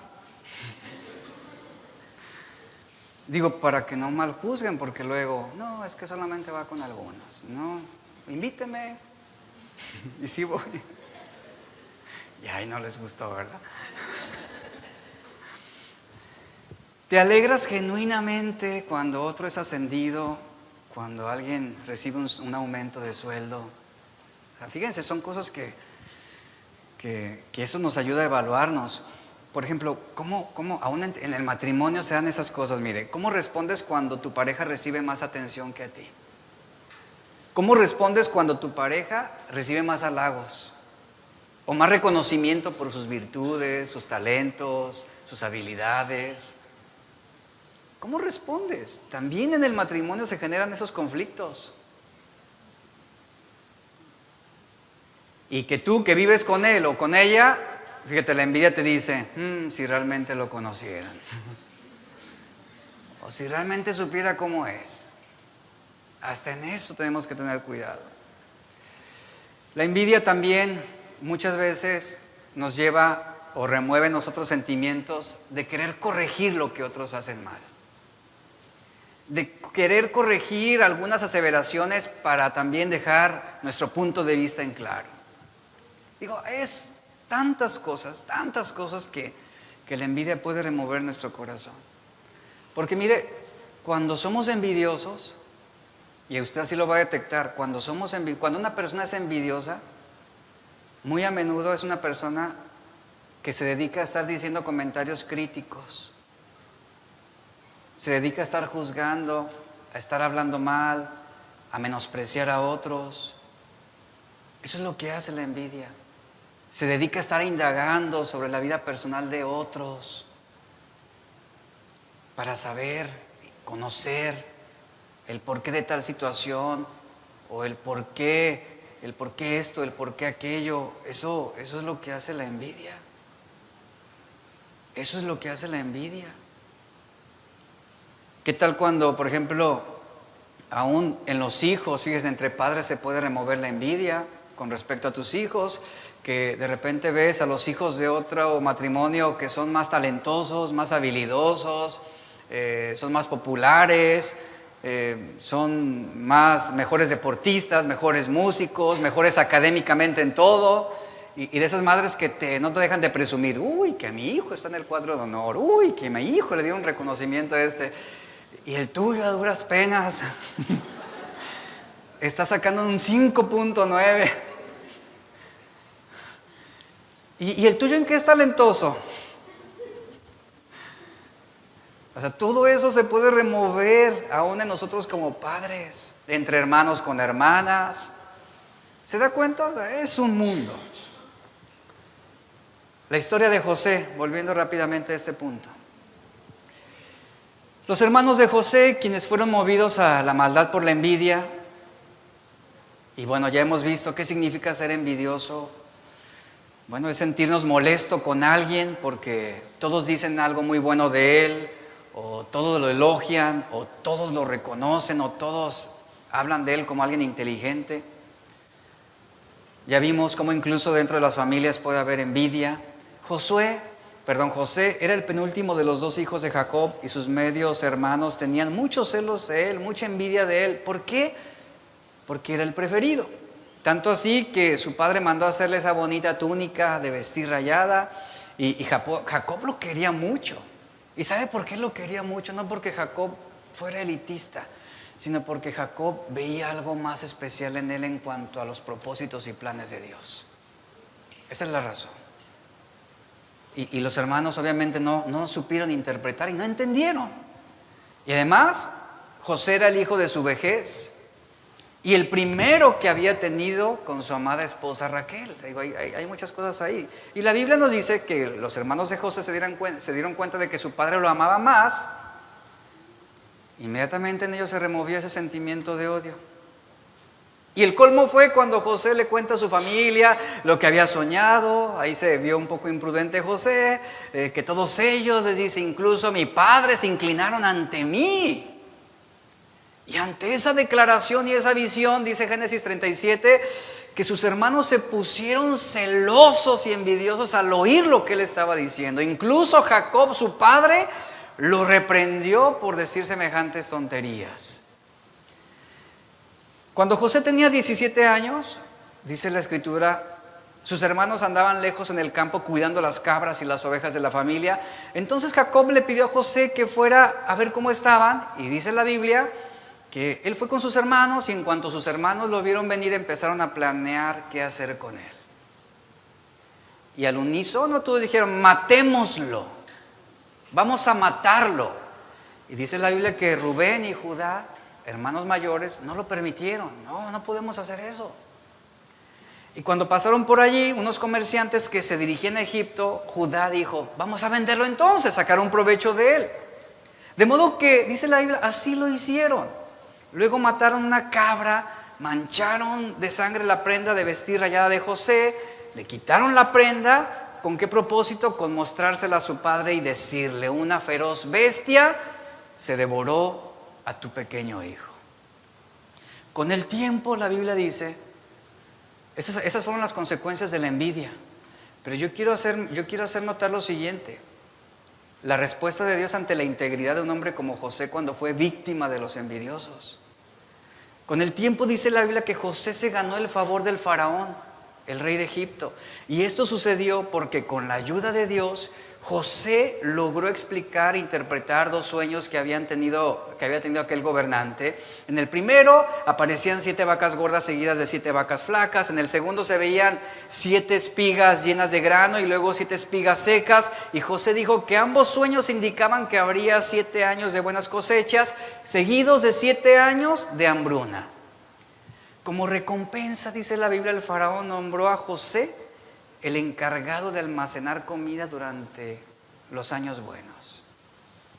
Digo, para que no mal juzguen, porque luego, no, es que solamente va con algunos. No, invíteme. Y sí voy. Y ahí no les gustó, ¿verdad? ¿Te alegras genuinamente cuando otro es ascendido? Cuando alguien recibe un aumento de sueldo. O sea, fíjense, son cosas que eso nos ayuda a evaluarnos. Por ejemplo, ¿cómo aún en el matrimonio se dan esas cosas? Mire, ¿cómo respondes cuando tu pareja recibe más atención que a ti? ¿Cómo respondes cuando tu pareja recibe más halagos? O más reconocimiento por sus virtudes, sus talentos, sus habilidades. ¿Cómo respondes? También en el matrimonio se generan esos conflictos. Y que tú que vives con él o con ella, fíjate, la envidia te dice, si realmente lo conocieran. O si realmente supiera cómo es. Hasta en eso tenemos que tener cuidado. La envidia también muchas veces nos lleva o remueve en nosotros sentimientos de querer corregir lo que otros hacen mal. de querer corregir algunas aseveraciones para también dejar nuestro punto de vista en claro. Digo, es tantas cosas que la envidia puede remover nuestro corazón. Porque mire, cuando somos envidiosos, y usted así lo va a detectar, cuando una persona es envidiosa, muy a menudo es una persona que se dedica a estar diciendo comentarios críticos. Se dedica a estar juzgando, a estar hablando mal, a menospreciar a otros. Eso es lo que hace la envidia. Se dedica a estar indagando sobre la vida personal de otros para saber, conocer el porqué de tal situación o el porqué esto, el porqué aquello. Eso es lo que hace la envidia. Eso es lo que hace la envidia. ¿Qué tal cuando, por ejemplo, aún en los hijos, fíjese, entre padres se puede remover la envidia con respecto a tus hijos, que de repente ves a los hijos de otro matrimonio que son más talentosos, más habilidosos, son más populares, son mejores deportistas, mejores músicos, mejores académicamente en todo, y de esas madres que no te dejan de presumir, uy, que a mi hijo está en el cuadro de honor, uy, que a mi hijo le dieron un reconocimiento a y el tuyo a duras penas está sacando un 5.9. ¿Y el tuyo en qué es talentoso? O sea, todo eso se puede remover aún en nosotros como padres, entre hermanos con hermanas. ¿Se da cuenta? O sea, es un mundo. La historia de José, volviendo rápidamente a este punto. Los hermanos de José, quienes fueron movidos a la maldad por la envidia, y bueno, ya hemos visto qué significa ser envidioso. Bueno, es sentirnos molesto con alguien porque todos dicen algo muy bueno de él, o todos lo elogian, o todos lo reconocen, o todos hablan de él como alguien inteligente. Ya vimos cómo incluso dentro de las familias puede haber envidia. José era el penúltimo de los 2 hijos de Jacob y sus medios hermanos tenían muchos celos de él, mucha envidia de él. ¿Por qué? Porque era el preferido. Tanto así que su padre mandó a hacerle esa bonita túnica de vestir rayada y Jacob lo quería mucho. ¿Y sabe por qué lo quería mucho? No porque Jacob fuera elitista, sino porque Jacob veía algo más especial en él en cuanto a los propósitos y planes de Dios. Esa es la razón. Y los hermanos obviamente no supieron interpretar y no entendieron. Y además, José era el hijo de su vejez y el primero que había tenido con su amada esposa Raquel. Hay muchas cosas ahí. Y la Biblia nos dice que los hermanos de José se dieron cuenta de que su padre lo amaba más. Inmediatamente en ellos se removió ese sentimiento de odio. Y el colmo fue cuando José le cuenta a su familia lo que había soñado. Ahí se vio un poco imprudente José, que todos ellos, les dice, incluso mi padre se inclinaron ante mí. Y ante esa declaración y esa visión, dice Génesis 37, que sus hermanos se pusieron celosos y envidiosos al oír lo que él estaba diciendo. Incluso Jacob, su padre, lo reprendió por decir semejantes tonterías. Cuando José tenía 17 años, dice la Escritura, sus hermanos andaban lejos en el campo cuidando las cabras y las ovejas de la familia. Entonces Jacob le pidió a José que fuera a ver cómo estaban, y dice la Biblia que él fue con sus hermanos y en cuanto sus hermanos lo vieron venir empezaron a planear qué hacer con él. Y al unísono todos dijeron, matémoslo, vamos a matarlo. Y dice la Biblia que Rubén y Judá, hermanos mayores, no lo permitieron. No podemos hacer eso. Y cuando pasaron por allí unos comerciantes que se dirigían a Egipto, Judá dijo, vamos a venderlo entonces, sacar un provecho de él. De modo que, dice la Biblia, así lo hicieron. Luego mataron una cabra, mancharon de sangre la prenda de vestir rayada de José, le quitaron la prenda. ¿Con qué propósito? Con mostrársela a su padre y decirle, una feroz bestia se devoró a tu pequeño hijo. Con el tiempo, la Biblia dice, esas fueron las consecuencias de la envidia. Pero yo quiero hacer notar lo siguiente. la respuesta de Dios ante la integridad de un hombre como José cuando fue víctima de los envidiosos. Con el tiempo dice la Biblia que José se ganó el favor del faraón, el rey de Egipto. Y esto sucedió porque con la ayuda de Dios, José logró explicar e interpretar 2 sueños que había tenido aquel gobernante. En el primero aparecían 7 vacas gordas seguidas de 7 vacas flacas. En el segundo se veían 7 espigas llenas de grano y luego 7 espigas secas. Y José dijo que ambos sueños indicaban que habría 7 años de buenas cosechas, seguidos de 7 años de hambruna. Como recompensa, dice la Biblia, el faraón nombró a José el encargado de almacenar comida durante los años buenos.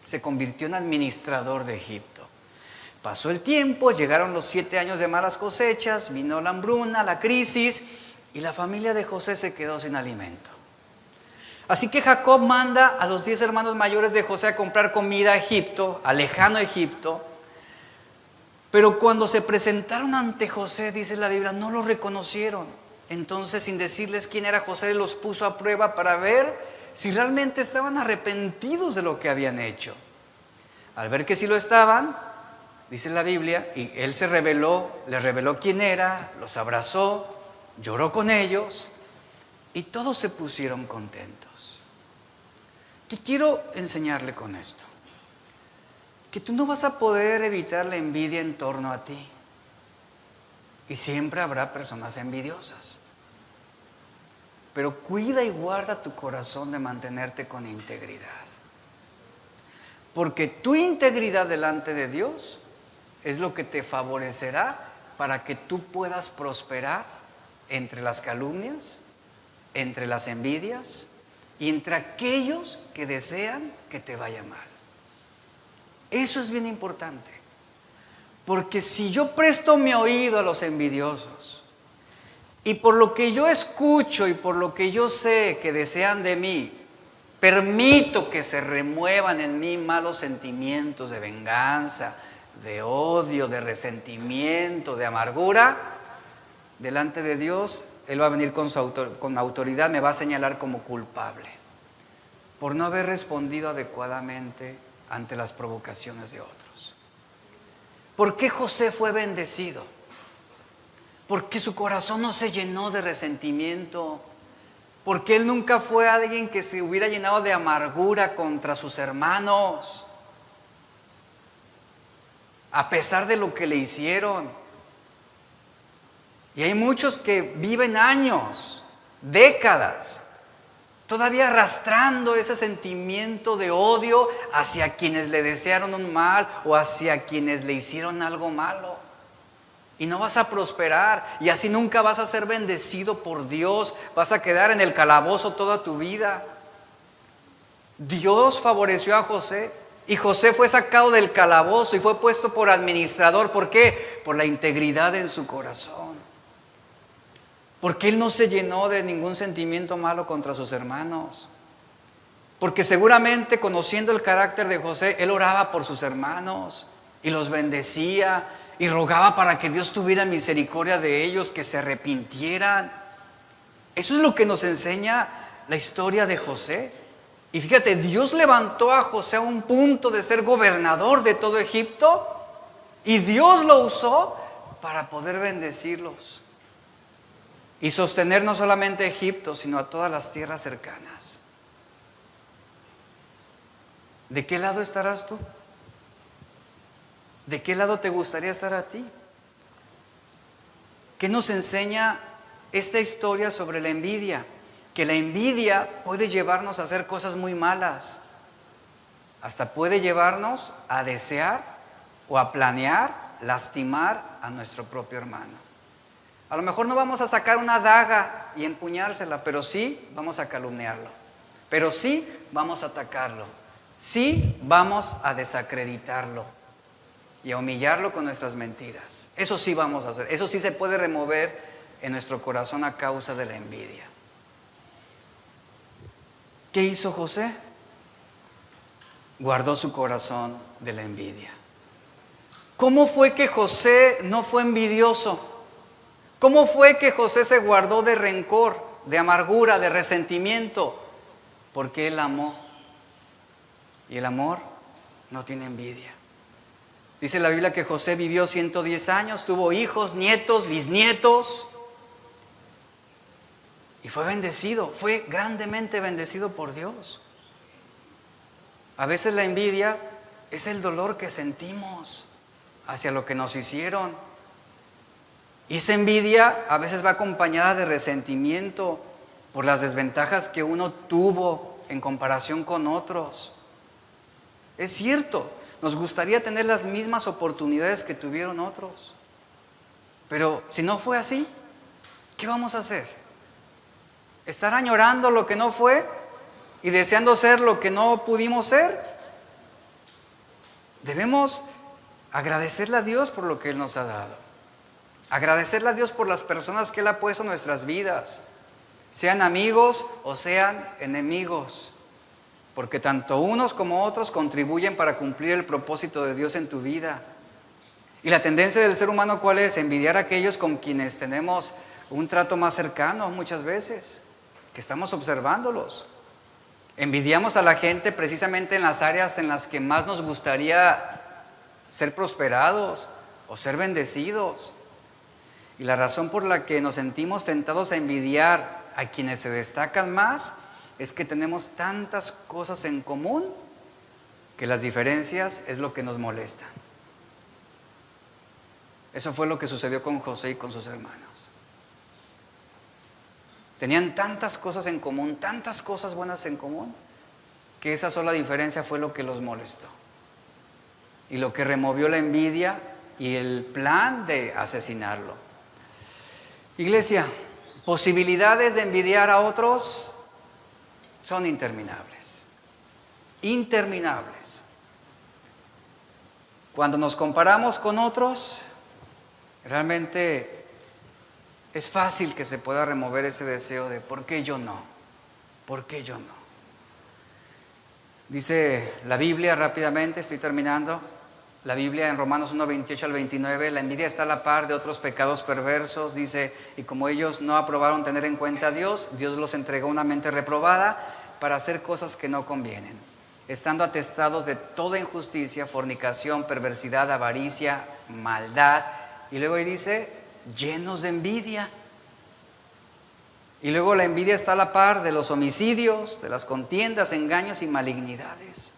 Se convirtió en administrador de Egipto. Pasó el tiempo, llegaron los 7 años de malas cosechas, vino la hambruna, la crisis, y la familia de José se quedó sin alimento. Así que Jacob manda a los 10 hermanos mayores de José a comprar comida a Egipto, al lejano Egipto. Pero cuando se presentaron ante José, dice la Biblia, no lo reconocieron. Entonces, sin decirles quién era José, los puso a prueba para ver si realmente estaban arrepentidos de lo que habían hecho. Al ver que sí lo estaban, dice la Biblia, y él les reveló quién era, los abrazó, lloró con ellos, y todos se pusieron contentos. ¿Qué quiero enseñarle con esto? Que tú no vas a poder evitar la envidia en torno a ti. Y siempre habrá personas envidiosas. Pero cuida y guarda tu corazón de mantenerte con integridad. Porque tu integridad delante de Dios es lo que te favorecerá para que tú puedas prosperar entre las calumnias, entre las envidias y entre aquellos que desean que te vaya mal. Eso es bien importante. Porque si yo presto mi oído a los envidiosos y por lo que yo escucho y por lo que yo sé que desean de mí, permito que se remuevan en mí malos sentimientos de venganza, de odio, de resentimiento, de amargura, delante de Dios, Él va a venir con autoridad, me va a señalar como culpable por no haber respondido adecuadamente ante las provocaciones de otros. ¿Por qué José fue bendecido? Porque su corazón no se llenó de resentimiento. Porque él nunca fue alguien que se hubiera llenado de amargura contra sus hermanos. A pesar de lo que le hicieron. Y hay muchos que viven años, décadas, todavía arrastrando ese sentimiento de odio hacia quienes le desearon un mal o hacia quienes le hicieron algo malo. Y no vas a prosperar y así nunca vas a ser bendecido por Dios. Vas a quedar en el calabozo toda tu vida. Dios favoreció a José y José fue sacado del calabozo y fue puesto por administrador. ¿Por qué? Por la integridad en su corazón. Porque él no se llenó de ningún sentimiento malo contra sus hermanos. Porque seguramente conociendo el carácter de José, él oraba por sus hermanos y los bendecía y rogaba para que Dios tuviera misericordia de ellos, que se arrepintieran. Eso es lo que nos enseña la historia de José. Y fíjate, Dios levantó a José a un punto de ser gobernador de todo Egipto y Dios lo usó para poder bendecirlos. Y sostener no solamente a Egipto, sino a todas las tierras cercanas. ¿De qué lado estarás tú? ¿De qué lado te gustaría estar a ti? ¿Qué nos enseña esta historia sobre la envidia? Que la envidia puede llevarnos a hacer cosas muy malas. Hasta puede llevarnos a desear o a planear lastimar a nuestro propio hermano. A lo mejor no vamos a sacar una daga y empuñársela, pero sí vamos a calumniarlo. Pero sí vamos a atacarlo. Sí vamos a desacreditarlo y a humillarlo con nuestras mentiras. Eso sí vamos a hacer. Eso sí se puede remover en nuestro corazón a causa de la envidia. ¿Qué hizo José? Guardó su corazón de la envidia. ¿Cómo fue que José no fue envidioso? ¿Cómo fue que José se guardó de rencor, de amargura, de resentimiento? Porque él amó. Y el amor no tiene envidia. Dice la Biblia que José vivió 110 años, tuvo hijos, nietos, bisnietos. Y fue bendecido, fue grandemente bendecido por Dios. A veces la envidia es el dolor que sentimos hacia lo que nos hicieron. Y esa envidia a veces va acompañada de resentimiento por las desventajas que uno tuvo en comparación con otros. Es cierto, nos gustaría tener las mismas oportunidades que tuvieron otros. Pero si no fue así, ¿qué vamos a hacer? ¿Estar añorando lo que no fue y deseando ser lo que no pudimos ser? Debemos agradecerle a Dios por lo que Él nos ha dado. Agradecerle a Dios por las personas que Él ha puesto en nuestras vidas, sean amigos o sean enemigos, porque tanto unos como otros contribuyen para cumplir el propósito de Dios en tu vida. Y la tendencia del ser humano, ¿cuál es? Envidiar a aquellos con quienes tenemos un trato más cercano muchas veces, que estamos observándolos. Envidiamos a la gente precisamente en las áreas en las que más nos gustaría ser prosperados o ser bendecidos. Y la razón por la que nos sentimos tentados a envidiar a quienes se destacan más es que tenemos tantas cosas en común que las diferencias es lo que nos molesta. Eso fue lo que sucedió con José y con sus hermanos. Tenían tantas cosas en común, tantas cosas buenas en común, que esa sola diferencia fue lo que los molestó. Y lo que removió la envidia y el plan de asesinarlo. Iglesia, posibilidades de envidiar a otros son interminables. Interminables. Cuando nos comparamos con otros, realmente es fácil que se pueda remover ese deseo de ¿por qué yo no? ¿Por qué yo no? Dice la Biblia rápidamente, estoy terminando. La Biblia en Romanos 1, 28 al 29, la envidia está a la par de otros pecados perversos, dice, y como ellos no aprobaron tener en cuenta a Dios, Dios los entregó una mente reprobada para hacer cosas que no convienen, estando atestados de toda injusticia, fornicación, perversidad, avaricia, maldad, y luego ahí dice, llenos de envidia. Y luego la envidia está a la par de los homicidios, de las contiendas, engaños y malignidades.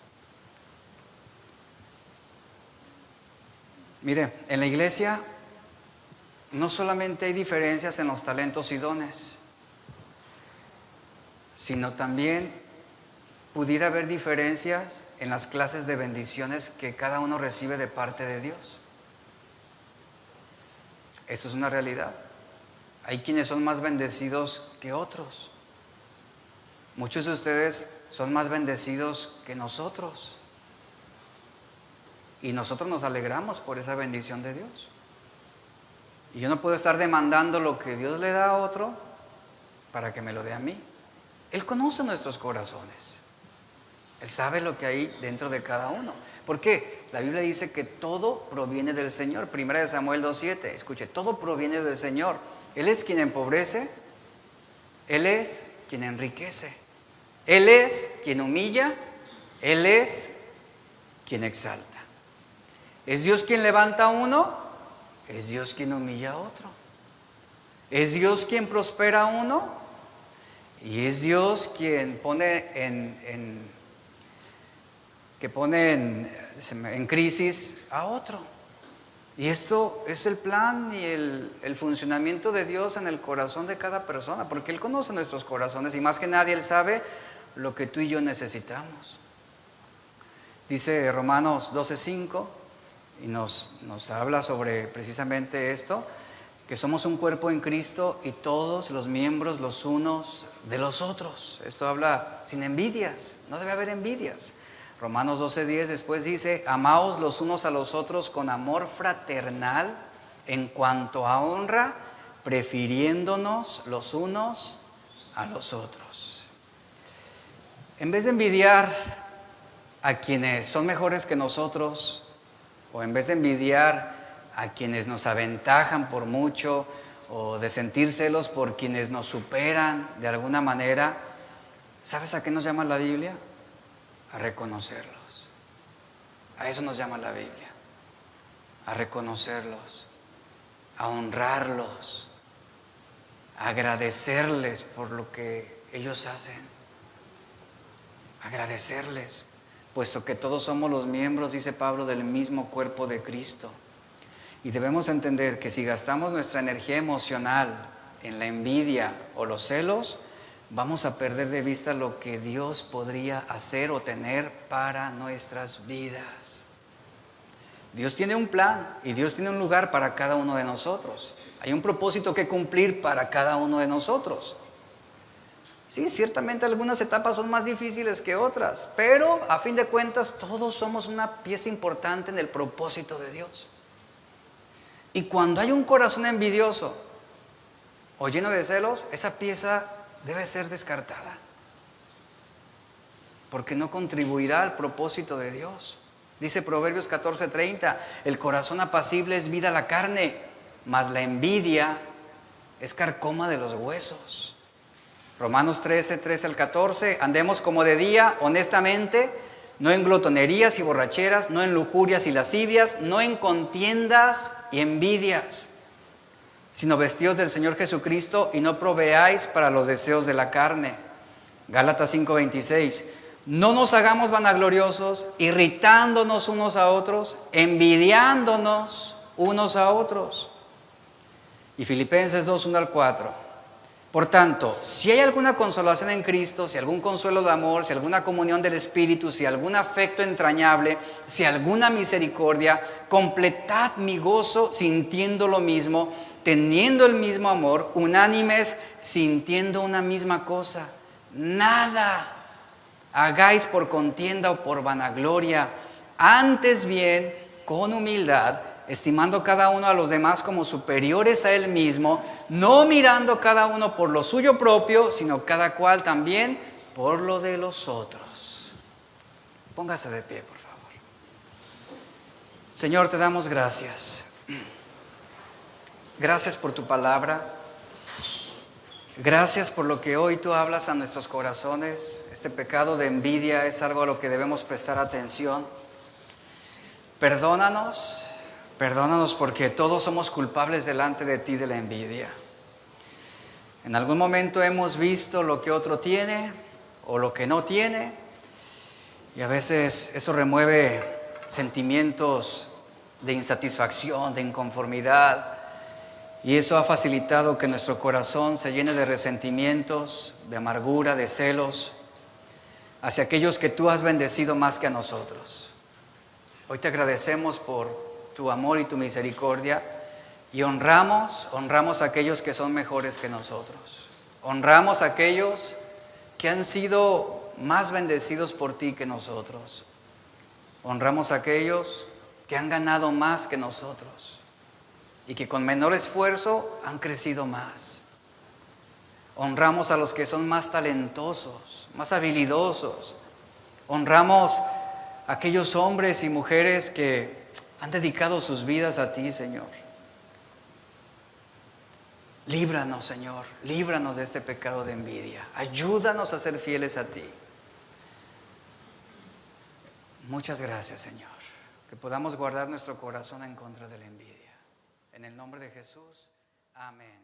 Mire, en la iglesia no solamente hay diferencias en los talentos y dones, sino también pudiera haber diferencias en las clases de bendiciones que cada uno recibe de parte de Dios. Eso es una realidad. Hay quienes son más bendecidos que otros. Muchos de ustedes son más bendecidos que nosotros. Y nosotros nos alegramos por esa bendición de Dios. Y yo no puedo estar demandando lo que Dios le da a otro para que me lo dé a mí. Él conoce nuestros corazones. Él sabe lo que hay dentro de cada uno. ¿Por qué? La Biblia dice que todo proviene del Señor. Primera de Samuel 2:7. Escuche, todo proviene del Señor. Él es quien empobrece. Él es quien enriquece. Él es quien humilla. Él es quien exalta. ¿Es Dios quien levanta a uno? ¿Es Dios quien humilla a otro? ¿Es Dios quien prospera a uno? Y es Dios quien pone en crisis a otro. Y esto es el plan y el funcionamiento de Dios en el corazón de cada persona, porque Él conoce nuestros corazones y más que nadie Él sabe lo que tú y yo necesitamos. Dice Romanos 12:5 y nos habla sobre precisamente esto, que somos un cuerpo en Cristo y todos los miembros los unos de los otros. Esto habla sin envidias, no debe haber envidias. Romanos 12:10 después dice, amaos los unos a los otros con amor fraternal en cuanto a honra, prefiriéndonos los unos a los otros. En vez de envidiar a quienes son mejores que nosotros, o en vez de envidiar a quienes nos aventajan por mucho, o de sentir celos por quienes nos superan de alguna manera, ¿sabes a qué nos llama la Biblia? A reconocerlos. A eso nos llama la Biblia. A reconocerlos, a honrarlos, a agradecerles por lo que ellos hacen. Agradecerles, puesto que todos somos los miembros, dice Pablo, del mismo cuerpo de Cristo. Y debemos entender que si gastamos nuestra energía emocional en la envidia o los celos, vamos a perder de vista lo que Dios podría hacer o tener para nuestras vidas. Dios tiene un plan y Dios tiene un lugar para cada uno de nosotros. Hay un propósito que cumplir para cada uno de nosotros. Sí, ciertamente algunas etapas son más difíciles que otras, pero a fin de cuentas todos somos una pieza importante en el propósito de Dios. Y cuando hay un corazón envidioso o lleno de celos, esa pieza debe ser descartada, porque no contribuirá al propósito de Dios. Dice Proverbios 14:30, el corazón apacible es vida a la carne, mas la envidia es carcoma de los huesos. Romanos 13 al 14, andemos como de día, honestamente, no en glotonerías y borracheras, no en lujurias y lascivias, no en contiendas y envidias, sino vestidos del Señor Jesucristo y no proveáis para los deseos de la carne. Gálatas 5:26, no nos hagamos vanagloriosos, irritándonos unos a otros, envidiándonos unos a otros. Y Filipenses 2:1 al 4. Por tanto, si hay alguna consolación en Cristo, si algún consuelo de amor, si alguna comunión del Espíritu, si algún afecto entrañable, si alguna misericordia, completad mi gozo sintiendo lo mismo, teniendo el mismo amor, unánimes, sintiendo una misma cosa. Nada hagáis por contienda o por vanagloria, antes bien, con humildad, estimando cada uno a los demás como superiores a él mismo, no mirando cada uno por lo suyo propio, sino cada cual también por lo de los otros. Póngase de pie, por favor. Señor, te damos gracias. Gracias por tu palabra. Gracias por lo que hoy tú hablas a nuestros corazones. Este pecado de envidia es algo a lo que debemos prestar atención. Perdónanos porque todos somos culpables delante de ti de la envidia. En algún momento hemos visto lo que otro tiene o lo que no tiene, y a veces eso remueve sentimientos de insatisfacción, de inconformidad, y eso ha facilitado que nuestro corazón se llene de resentimientos, de amargura, de celos hacia aquellos que tú has bendecido más que a nosotros. Hoy te agradecemos por tu amor y tu misericordia y honramos a aquellos que son mejores que nosotros. Honramos a aquellos que han sido más bendecidos por ti que nosotros. Honramos a aquellos que han ganado más que nosotros y que con menor esfuerzo han crecido más. Honramos a los que son más talentosos, más habilidosos. Honramos a aquellos hombres y mujeres que han dedicado sus vidas a ti, Señor. Líbranos, Señor, líbranos de este pecado de envidia. Ayúdanos a ser fieles a ti. Muchas gracias, Señor, que podamos guardar nuestro corazón en contra de la envidia. En el nombre de Jesús, amén.